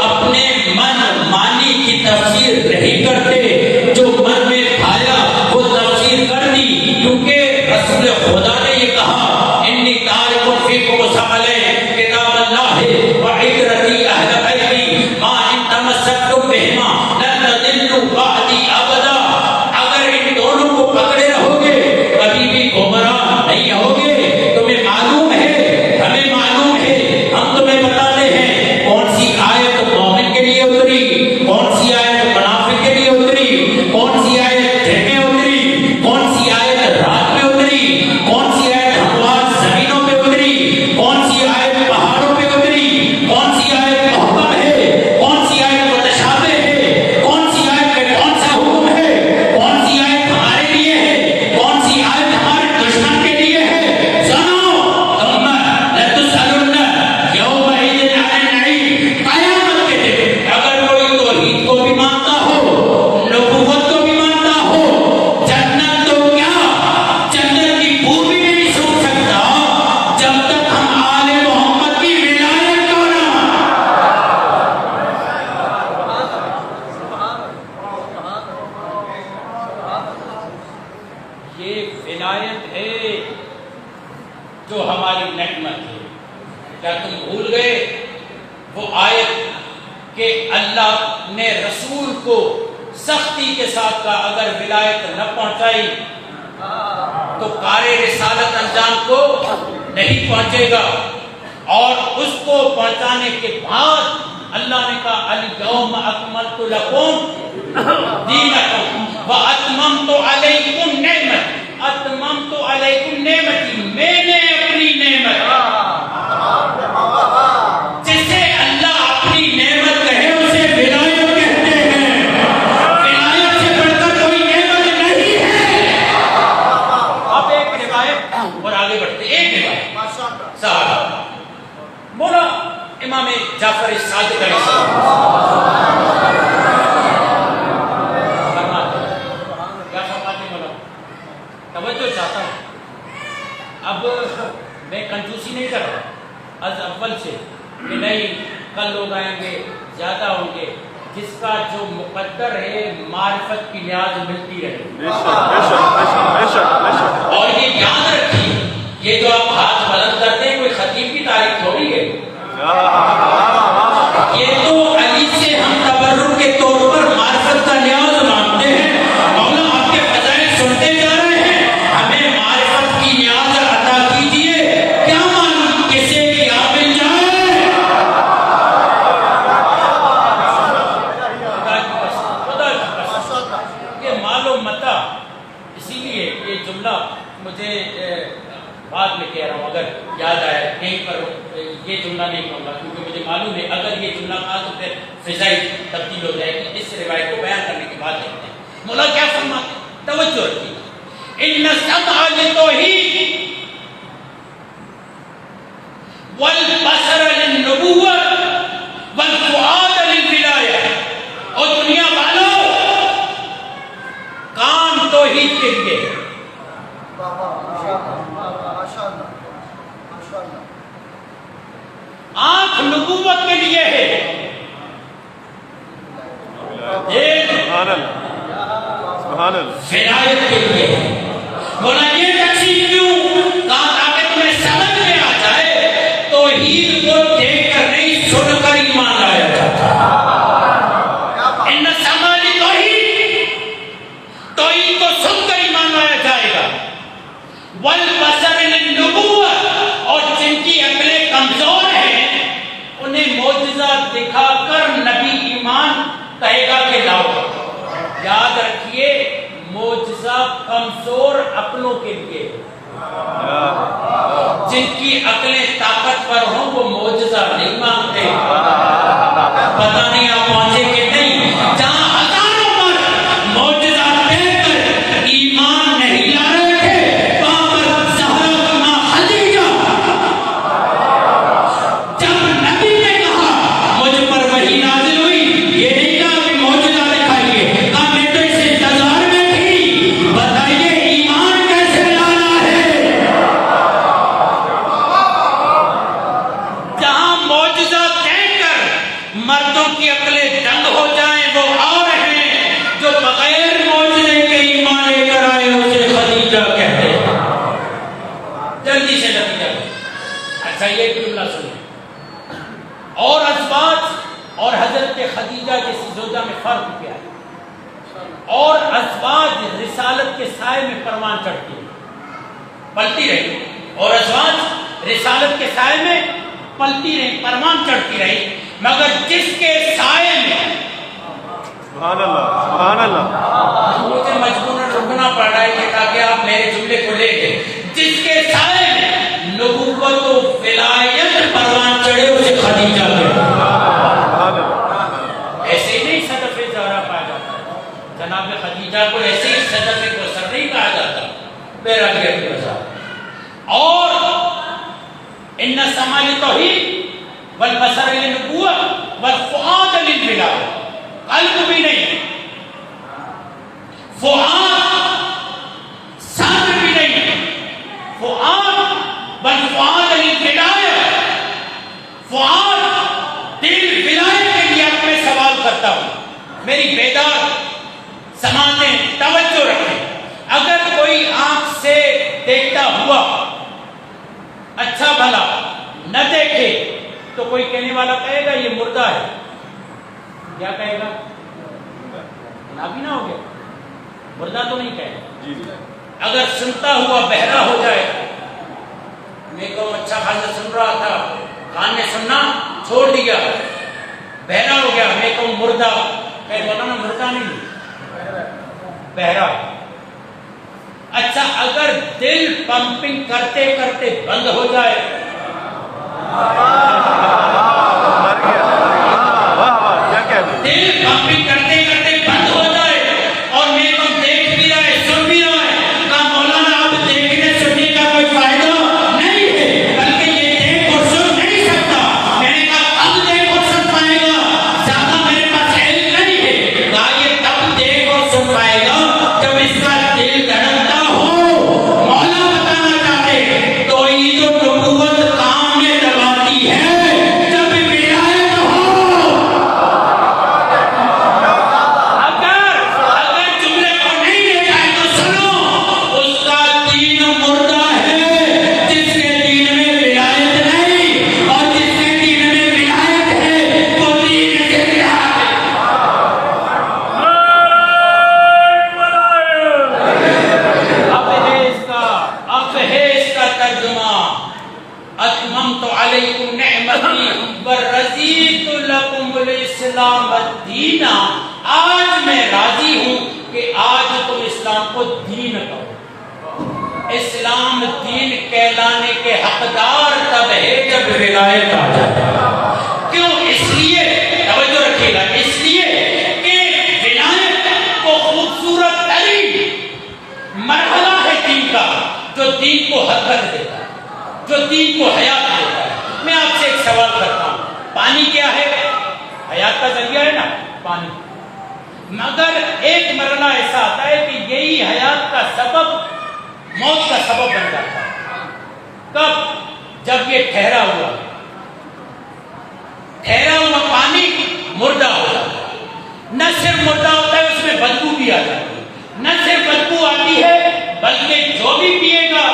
آیت کہ اللہ نے رسول کو سختی کے ساتھ کہا اگر ولایت نہ پہنچائی تو کار رسالت انجام کو نہیں پہنچے گا، اور اس کو پہنچانے کے بعد اللہ نے کہا الیوم اکملت لکم دینکم واتممت علیکم نعمتی، اتممت علیکم نعمتی، میں نے اپنی نعمت، جسے اللہ اپنی نعمت کہے اسے ولایت کہتے ہیں، ولایت سے بڑھ کر کوئی نعمت نہیں ہے۔ اب ایک روایت اور آگے بڑھتے، ایک روایت صحابہ مولا امام جعفر صادق علیہ السلام کیا فرماتے ہیں؟ مولا توجہ چاہتا ہوں، اب میں کنجوسی نہیں کر رہا از اول سے کہ نہیں کل لوگ آئیں گے زیادہ ہوں گے، جس کا جو مقدر ہے معرفت کی نیاز ملتی رہے، اور یہ یاد رکھیے یہ جو آپ ہاتھ بلند کرتے ہیں کوئی خطیب کی تاریخ تھوڑی ہے، یہ تو علی سے ہم تبرک کے طور پر معرفت کا نیاز مانگتے ہیں، مولا آپ کے فضائل سنتے جا رہے ہیں، ہمیں معرفت کی نیاز عطا کیجئے، کیا معلوم کسے کیا مل جائے۔ خدا کی قسم یہ معلوم متا، اسی لیے یہ جملہ مجھے بعد میں کہہ رہا ہوں، اگر یاد آئے کہیں پر یہ جملہ نہیں کہوں گا کیونکہ مجھے معلوم ہے اگر یہ جملہ کہا تو پھر فضائی تبدیل ہو جائے گی۔ اس روایت کو بیان کرنے کے بعد دیکھتے ہیں مولا کیا فرماتے ہیں، توجہ رکھیے، ان السمع للتوحید والبصر للنبوہ والفؤاد للولایہ، اور دنیا والوں کان توحید کے لیے، آنکھ نبوت کے لیے ہے، ولایت کے لیے ہے۔ مولا یہ تقسیم کیوں کہا تاکہ تمہیں سمجھ میں آ جائے توحید کو دیکھ کر نہیں سن کر ایمان لایا جاتا، ان السمع للتوحید، توحید کو سن کر ایمان لایا جائے گا، والبصر للنبوہ، اور جن کی عقلیں کمزور ہیں انہیں معجزہ دکھا کر نبی ایمان کہے گا کہ لاؤ۔ یاد رکھیے معجزہ کمزور عقلوں کے لیے، جن کی عقلیں طاقتور ہوں وہ معجزہ نہیں مانگتے۔ پتہ نہیں آپ پہنچے کہ نہیں، جہاں ہزاروں پر معجزہ دیکھ کر ایمان نہیں لا رہے تھے، وہاں پر زہرا ماں خدیجہ جب نبی نے کہا مجھ پر وحی نازل ہوئی، یہ نہیں کہا کہ معجزہ دکھائیے، کہا میں تو اس انتظار میں تھی، بتائیے ایمان کیسے لانا ہے۔ جہاں معجزہ دیکھ کر مردوں کی عقلیں دنگ ہو جائیں وہ اور ہیں، جو بغیر معجزے کے ایمان لے کر آئے اسے خدیجہ کہتے ہیں۔ جلدی سے نتیجہ اچھا یہ جملہ سنیں، اور ازواج اور حضرت خدیجہ جیسی زوجہ میں فرق کیا ہے؟ اور ازواج رسالت کے سائے میں پروان چڑھتی ہے، پلتی رہی، اور ازواج رسالت کے سائے میں پلتی رہی، پروان چڑھتی رہی، مگر جس کے سائے میں سبحان اللہ سبحان اللہ، مجھے مجبوراً رکنا پڑ رہا ہے کہ تاکہ آپ میرے جملے کو لے گئے، جس کے سائے میں نبوت و ولایت پروان چڑھے اسے خدیجہ کہتے ہیں۔ ایسے ہی نہیں صدف زہرا پایا جاتا ہے، جناب خدیجہ کو ایسے ہی صدف کوثر نہیں کہا جاتا، میرا بھی اپنی وجہ۔ اور ان السمع للتوحید والبصر للنبوہ والفؤاد للولایہ، قلب بھی نہیں، فؤاد صدر بھی نہیں، فؤاد والفؤاد للولایہ، فؤاد دل ولایت کے لیے اب میں سوال کرتا ہوں، میری بیدار سماعتیں توجہ رکھیں، اگر کوئی آنکھ سے دیکھتا ہوا اچھا بھلا نہ دیکھے تو کوئی کہنے والا کہے گا یہ مردہ ہے، کیا کہے گا؟ نابینا ہو گیا، مردہ تو نہیں کہے گا۔ اگر سنتا ہوا بہرا ہو جائے، میں کہوں اچھا خاصا سن رہا تھا، کان نے سننا چھوڑ دیا، بہرا ہو گیا، میں کہوں مردہ، کہ مولانا مردہ نہیں بہرا۔ اچھا اگر دل پمپنگ کرتے کرتے بند ہو جائے، دل پمپنگ کرتے کرتے بند ہو جائے اور میں تم دیکھ بھی رہا ہے سن بھی رہا ہے، کہا مولانا اب دیکھنے سننے کا کوئی فائدہ نہیں ہے، بلکہ یہ دیکھ اور سن نہیں سکتا۔ میں نے کہا اب دیکھ اور سن پائے گا، زیادہ میرے پاس علم نہیں ہے۔ کہا یہ تب دیکھ اور سن پائے گا جب اس کا دل دھڑکتا ہو۔ مولا بتانا چاہتے تو عید و نبوت کام میں دباتی ہے جب ولایت ہو۔ اگر جملے کو نہیں دیکھا ہے تو سنو، اس کا دین مردہ ہے جس کے دین میں ولایت نہیں، اور جس کے دین میں ولایت ہے وہ دین سے ولایت ہے۔ اب ہے اس کا ترجمہ، اتممت علیکم نعمتی ورضیت لکم الاسلام دینا۔ آج میں راضی ہوں کہ آج تم اسلام کو دین کہو۔ اسلام دین کہلانے کے حقدار تب ہے جب ولایت آ جائے۔ کیوں؟ اس لیے توجہ رکھیے گا، اس لیے کہ ولایت کو خوبصورت ترین مرحلہ ہے دین کا، جو دین کو حرکت دیتا ہے، جو دین کو حیات دیتا ہے۔ میں آپ سے ایک سوال کرتا ہوں، پانی کیا ہے؟ حیات کا ذریعہ ہے نا پانی، مگر ایک مرحلہ ایسا آتا ہے کہ یہی حیات کا سبب موت کا سبب بن جاتا ہے۔ کب؟ جب یہ ٹھہرا ہوا پانی مردہ ہو جاتا ہے۔ نہ صرف مردہ ہوتا ہے، اس میں بدبو بھی آ جاتی ہے۔ نہ صرف بدبو آتی ہے بلکہ جو بھی پیے گا،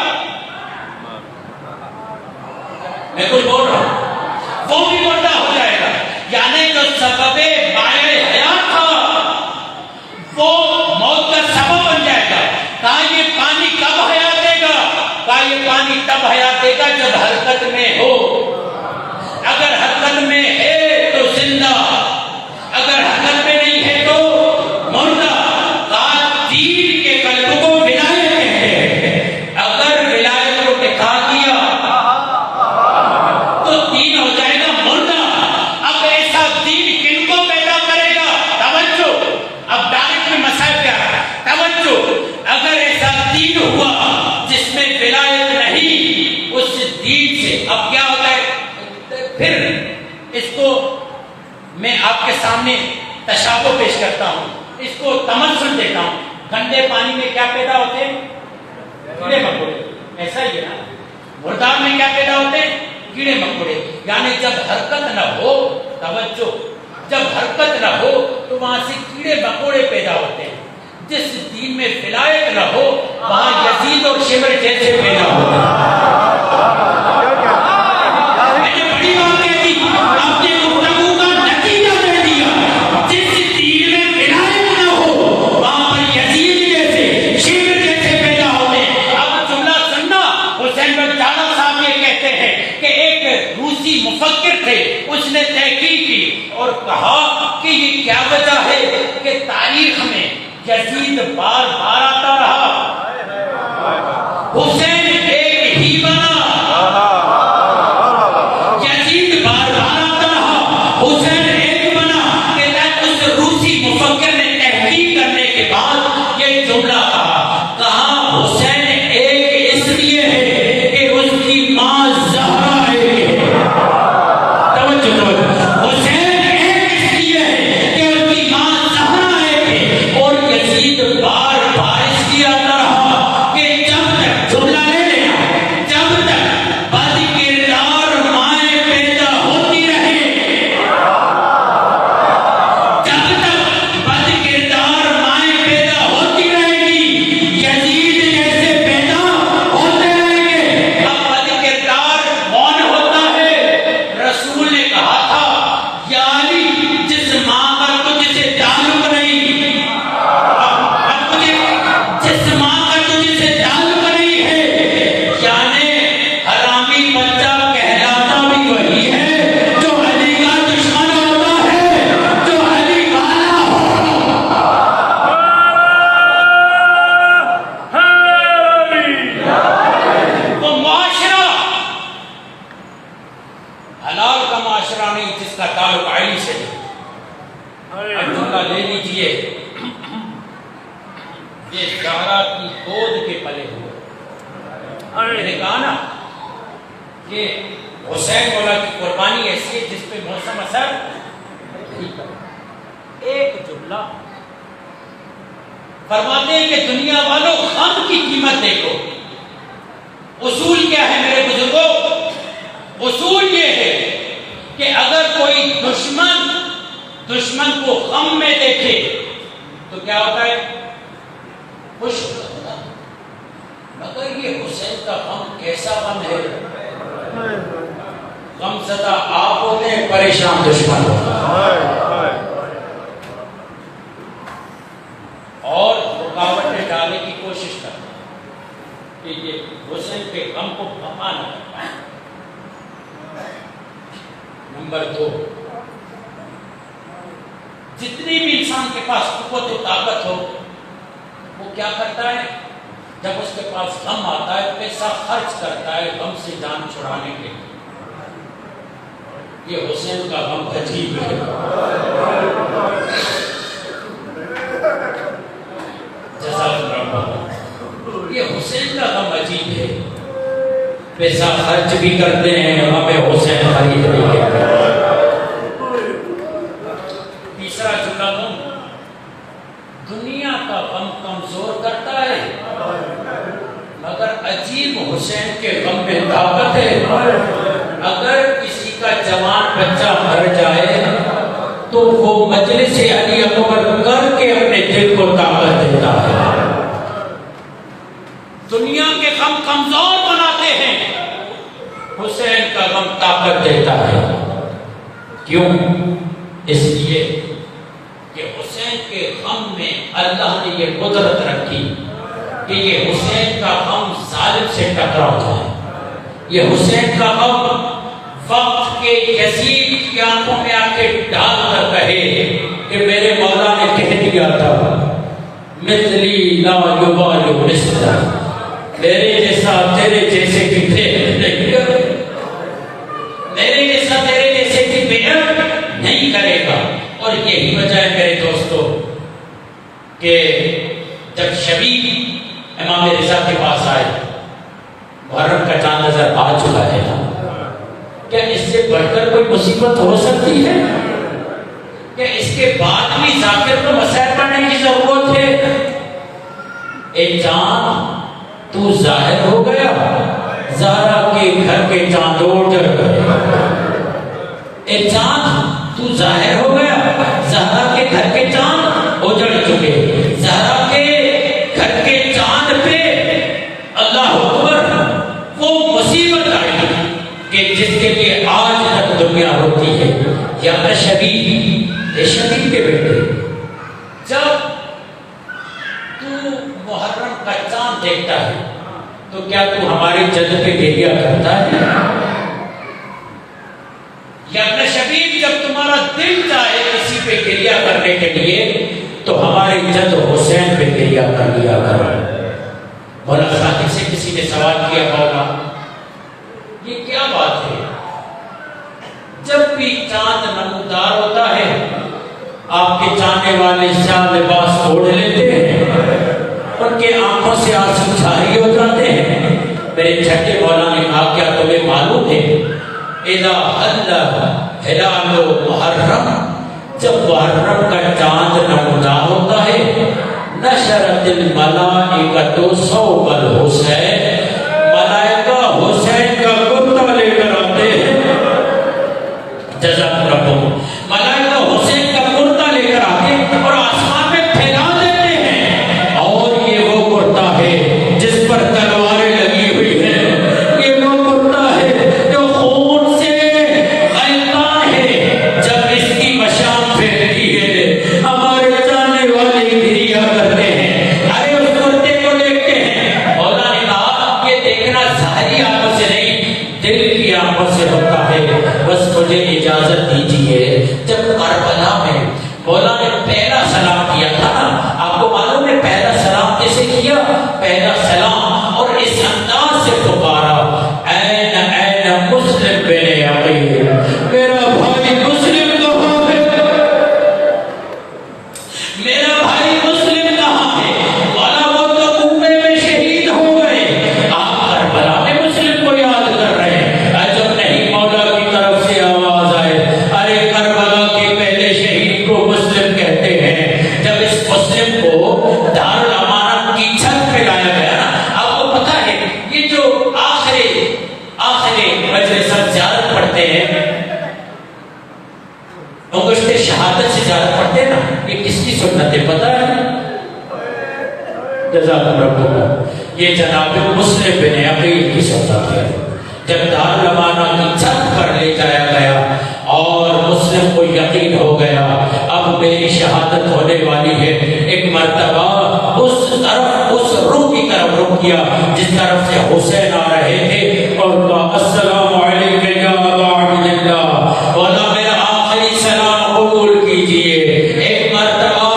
میں کچھ بول رہا ہوں، وہ بھی مردہ ہو جائے گا۔ یعنی جو سبب مائع حیات تھا وہ موت کا سبب بن جائے گا۔ کہا یہ پانی کب حیات دے گا؟ کہا یہ پانی تب حیات دے گا جب حرکت میں ہو۔ اگر حرکت میں ہے تو زندہ، اگر حرکت میں نہیں ہے تو مردہ۔ کہا دین کے قلب کو ولایت کہتے ہیں، اگر ولایت کو دکھا دیا تو دین ہو جائے گا مردہ۔ اب ایسا دین کن کو پیدا کرے گا؟ توجہ، اب ڈائریکٹ میں مسائل پہ آ رہا ہے، توجہ۔ اگر ایسا دین ہوا جس میں ولایت نہیں، اس دین سے اب کیا ہوتا ہے؟ پھر اس کو میں آپ کے سامنے تشابہ پیش کرتا ہوں، اس کو تمثل دیتا ہوں۔ گندے پانی میں کیا پیدا ہوتے ہیں؟ کیڑے مکوڑے۔ ایسا ہی ہے نا، مردار میں کیا پیدا ہوتے ہیں؟ کیڑے مکوڑے۔ یعنی جب حرکت نہ ہو، توجہ، جب حرکت نہ ہو تو وہاں سے کیڑے مکوڑے پیدا ہوتے ہیں۔ جس دین میں ولایت نہ ہو وہاں یزید اور شمر جیسے پیدا ہوتے ہیں۔ میں نے بڑی بات کہہ دی، اپنے گفتگو کا نتیجہ دے دیا۔ جس دین میں ولایت نہ ہو وہاں پر یزید جیسے شمر جیسے پیدا ہوتے ہیں۔ اب جملہ سننا، حسین بن جانا صاحب یہ کہتے ہیں کہ ایک روسی مفکر تھے، اس نے تحقیق کی اور کہا کہ یہ کیا وجہ ہے کہ تاریخ میں یزید بار بار آتا رہا، حسین ایک ہی بنا۔ یزید بار بار آتا رہا، حسین ایک بنا۔ کہ اس روسی مفکر نے تحقیق کرنے کے بعد یہ جملہ کہا حسین ایک اس لیے ہے کہ اس کی ماں زہرا ہے۔ توجہ، حسین ایک اس لیے ہے کہ اس کی ماں زہرا ہے، اور یزید بار بار اس لیے آتا رہا کہ جب تک جملہ اب جملہ لے لیجئے، یہ زہرا کی گود کے پلے ہوئے۔ میں نے کہا نا کہ حسین مولا کی قربانی ایسی ہے جس پہ موسم اثر نہیں کرتا۔ ایک جملہ فرماتے ہیں کہ دنیا والوں غم کی قیمت دیکھو۔ اصول کیا ہے میرے بزرگوں؟ اصول یہ ہے کہ اگر کوئی دشمن کو غم میں دیکھے تو کیا ہوتا ہے؟ خوش ہوتا ہے۔ مگر یہ حسین کا غم کیسا غم ہے؟ غم زدہ آپ ہوتے ہیں، پریشان دشمن ہوتا ہے، اور رکاوٹیں ڈالنے کی کوشش کرتے ہیں کہ یہ حسین کے غم کو بپا نہ کر پائے۔ نمبر 2، جتنی بھی انسان کے پاس قوت و طاقت ہو، وہ کیا کرتا ہے؟ جب اس کے پاس غم آتا ہے پیسہ خرچ کرتا ہے غم سے جان چھڑانے کے لیے۔ یہ حسین کا غم عجیب ہے۔ جزاک اللہ۔ یہ حسین کا غم عجیب ہے، پیسہ خرچ بھی کرتے ہیں، ہمیں حسین خرید رہی ہے۔ تیسرا جملہ دوں، دنیا کا غم کمزور کرتا ہے، مگر عجیب حسین کے غم میں طاقت ہے۔ اگر کسی کا جوان بچہ مر جائے تو وہ مجلس علی اکبر کر کے اپنے دل کو طاقت دیتا ہے۔ دنیا کے غم کمزور بناتے ہیں، حسین کا غم طاقت دیتا ہے۔ کیوں؟ اس لیے کہ حسین کے غم میں اللہ نے یہ قدرت رکھی کہ یہ حسین کا غم ظالم سے ٹکرا جائے۔ یہ حسین کا غم وقت کے یزید کی آنکھوں میں آنکھیں ڈال کر کہے کہ میرے مولا نے کہہ دیا تھا مثلی لا یبال مثلا، میرے جیسا تیرے جیسے کی بھید نہیں کرے، میرے جیسا تیرے جیسے کی بھید نہیں کرے گا۔ اور یہی وجہ ہے میرے دوستو کہ جب شبیب امام رضا کے پاس آئے، محرم کا چاند نظر آ چکا ہے نا، کیا اس سے بڑھ کر کوئی مصیبت ہو سکتی ہے؟ کیا اس کے بعد بھی ذاکر کو مسائل پڑھنے کی ضرورت ہے؟ اے چاند تو ظاہر ہو گیا، زہرا کے گھر کے چاند اجڑ گئے۔ اے چاند تو ظاہر ہو گیا، زہرا کے گھر کے چاند اجڑ چکے۔ زہرا کے گھر کے چاند پہ اللہ اکبر وہ مصیبت آئی کہ جس کے لیے آج تک دنیا ہوتی ہے۔ یا شبیب، اے شبیب کے بیٹے، جب تو محرم کا چاند دیکھتا ہے تو کیا تو ہمارے جد پہ گریہ کرتا ہے؟ یا اپنا شبیب، جب تمہارا دل چاہے کسی پہ گریہ کرنے کے لیے تو ہمارے جد حسین پہ گریہ کر لیا کرو۔ مولا صادق سے کسی نے سوال کیا، مولا یہ کیا بات ہے؟ جب بھی چاند نمودار ہوتا ہے آپ کے چاہنے والے سیاہ لباس اوڑھ لیتے ہیں، ان کے آنکھوں سے آنسو جاری ہو جاتے ہیں۔ میرے چھٹے مولا نے کہا کیا تمہیں معلوم ہے اذا حل ہلال محرم، جب محرم کا چاند نمودار ہوتا ہے، نشرت الملائکۃ صوب الحسین، ملائکہ حسین کا کرتا لے کر آتے ہیں۔ جزاک ربو، ملائکہ حسین کا کرتا لے کر آتے ہیں اور آسمان میں پھیلا دیتے ہیں، اور یہ وہ کرتا ہے جس پر تلواریں لگی ہوئی ہیں، یہ وہ کرتا ہے جو خون سے غلطان ہے۔ جب اس کی مشام پھیلتی ہے ہمارے جانے والے گریہ کرتے ہیں، ارے اس کرتے کو دیکھتے ہیں۔ مولا نے کہا پھر شہادت سے زیادہ پڑھتے نا کہ کس کی سنت ہے پتہ ہے؟ جزاکم ربکم، یہ جناب مسلم بن عقیل کی سنت ہے۔ جب دارالامانہ کی چھت پر لے جایا گیا اور مسلم کو یقین ہو گیا اب میری شہادت ہونے والی ہے، ایک مرتبہ اس طرف اس روح کی طرف رخ کیا جس طرف سے حسین آ رہے تھے اور کہا السلام علیکم یا ابا عبداللہ، مولا میرا آخری سلام قبول کیجئے۔ ایک مرتبہ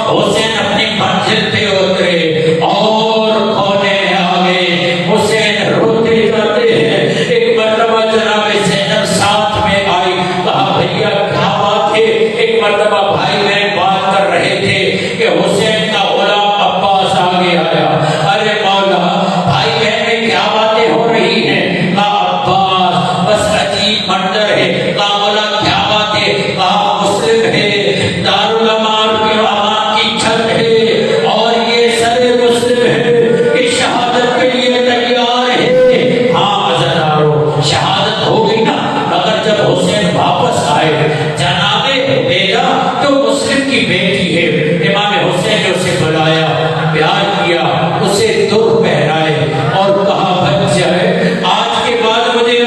حسین اپنی منزل پہ اترے اور کھونے آگے، حسین روتے جاتے ہیں۔ ایک مرتبہ جناب زینب ساتھ میں آئی، کہا بھیا کیا بات ہے؟ ایک مرتبہ بھائی بہن بات کر رہے تھے کہ حسین کا غلام عباس آگے آیا۔ ارے مولا بھائی بہن میں کیا باتیں ہو رہی ہیں؟ کہا عباس بس عجیب منظر ہے۔ کہا مولا کیا بات ہے؟ کہا مسلم ہے، دارالمان کے امان کی چھت ہے اور یہ سر مسلم ہے کہ شہادت کے لیے تیار ہے۔ ہاں عزیزارو شہادت ہو گئی نا، مگر جب حسین واپس آئے جناب بیٹا جو مسلم کی بیٹی ہے، امام حسین نے اسے بلایا، پیار کیا، اسے در پہنائے اور کہا بچہ ہے آج کے بعد مجھے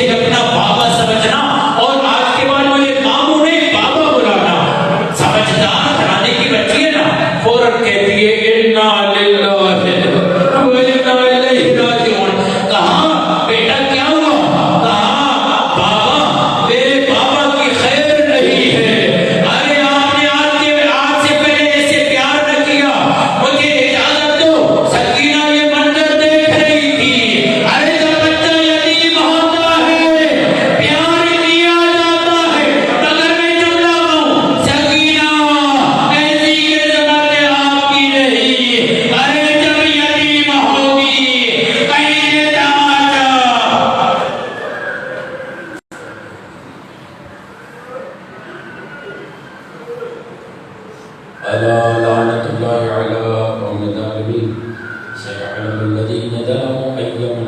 اپنا بابا سمجھنا اور آج کے بعد مجھے ماموں نہیں بابا بلانا۔ سمجھدار گھرانے کی بچی ہے نا، فوراً کہتی ہے انا للہ و انا الیہ راجعون۔ کہا بیٹا کیا ہوا؟ کہا بابا میرے بابا کی خیر نہیں ہے۔ ارے آپ نے آج سے پہلے ایسے پیار نہ کیا، مجھے اجازت دو۔ سکینہ یہ منظر دیکھ رہی تھی، ارے جب بچہ یتیم ہوتا ہے پیار کیا جاتا ہے، مگر میں جملہ ہوں سکینہ ایسی کے زمانے آپ کی نہیں، ارے جب یتیم ہوگی کہیں تماشا۔ ألا لعنة الله على قوم الظالمين سيعلم الذين ظلموا أي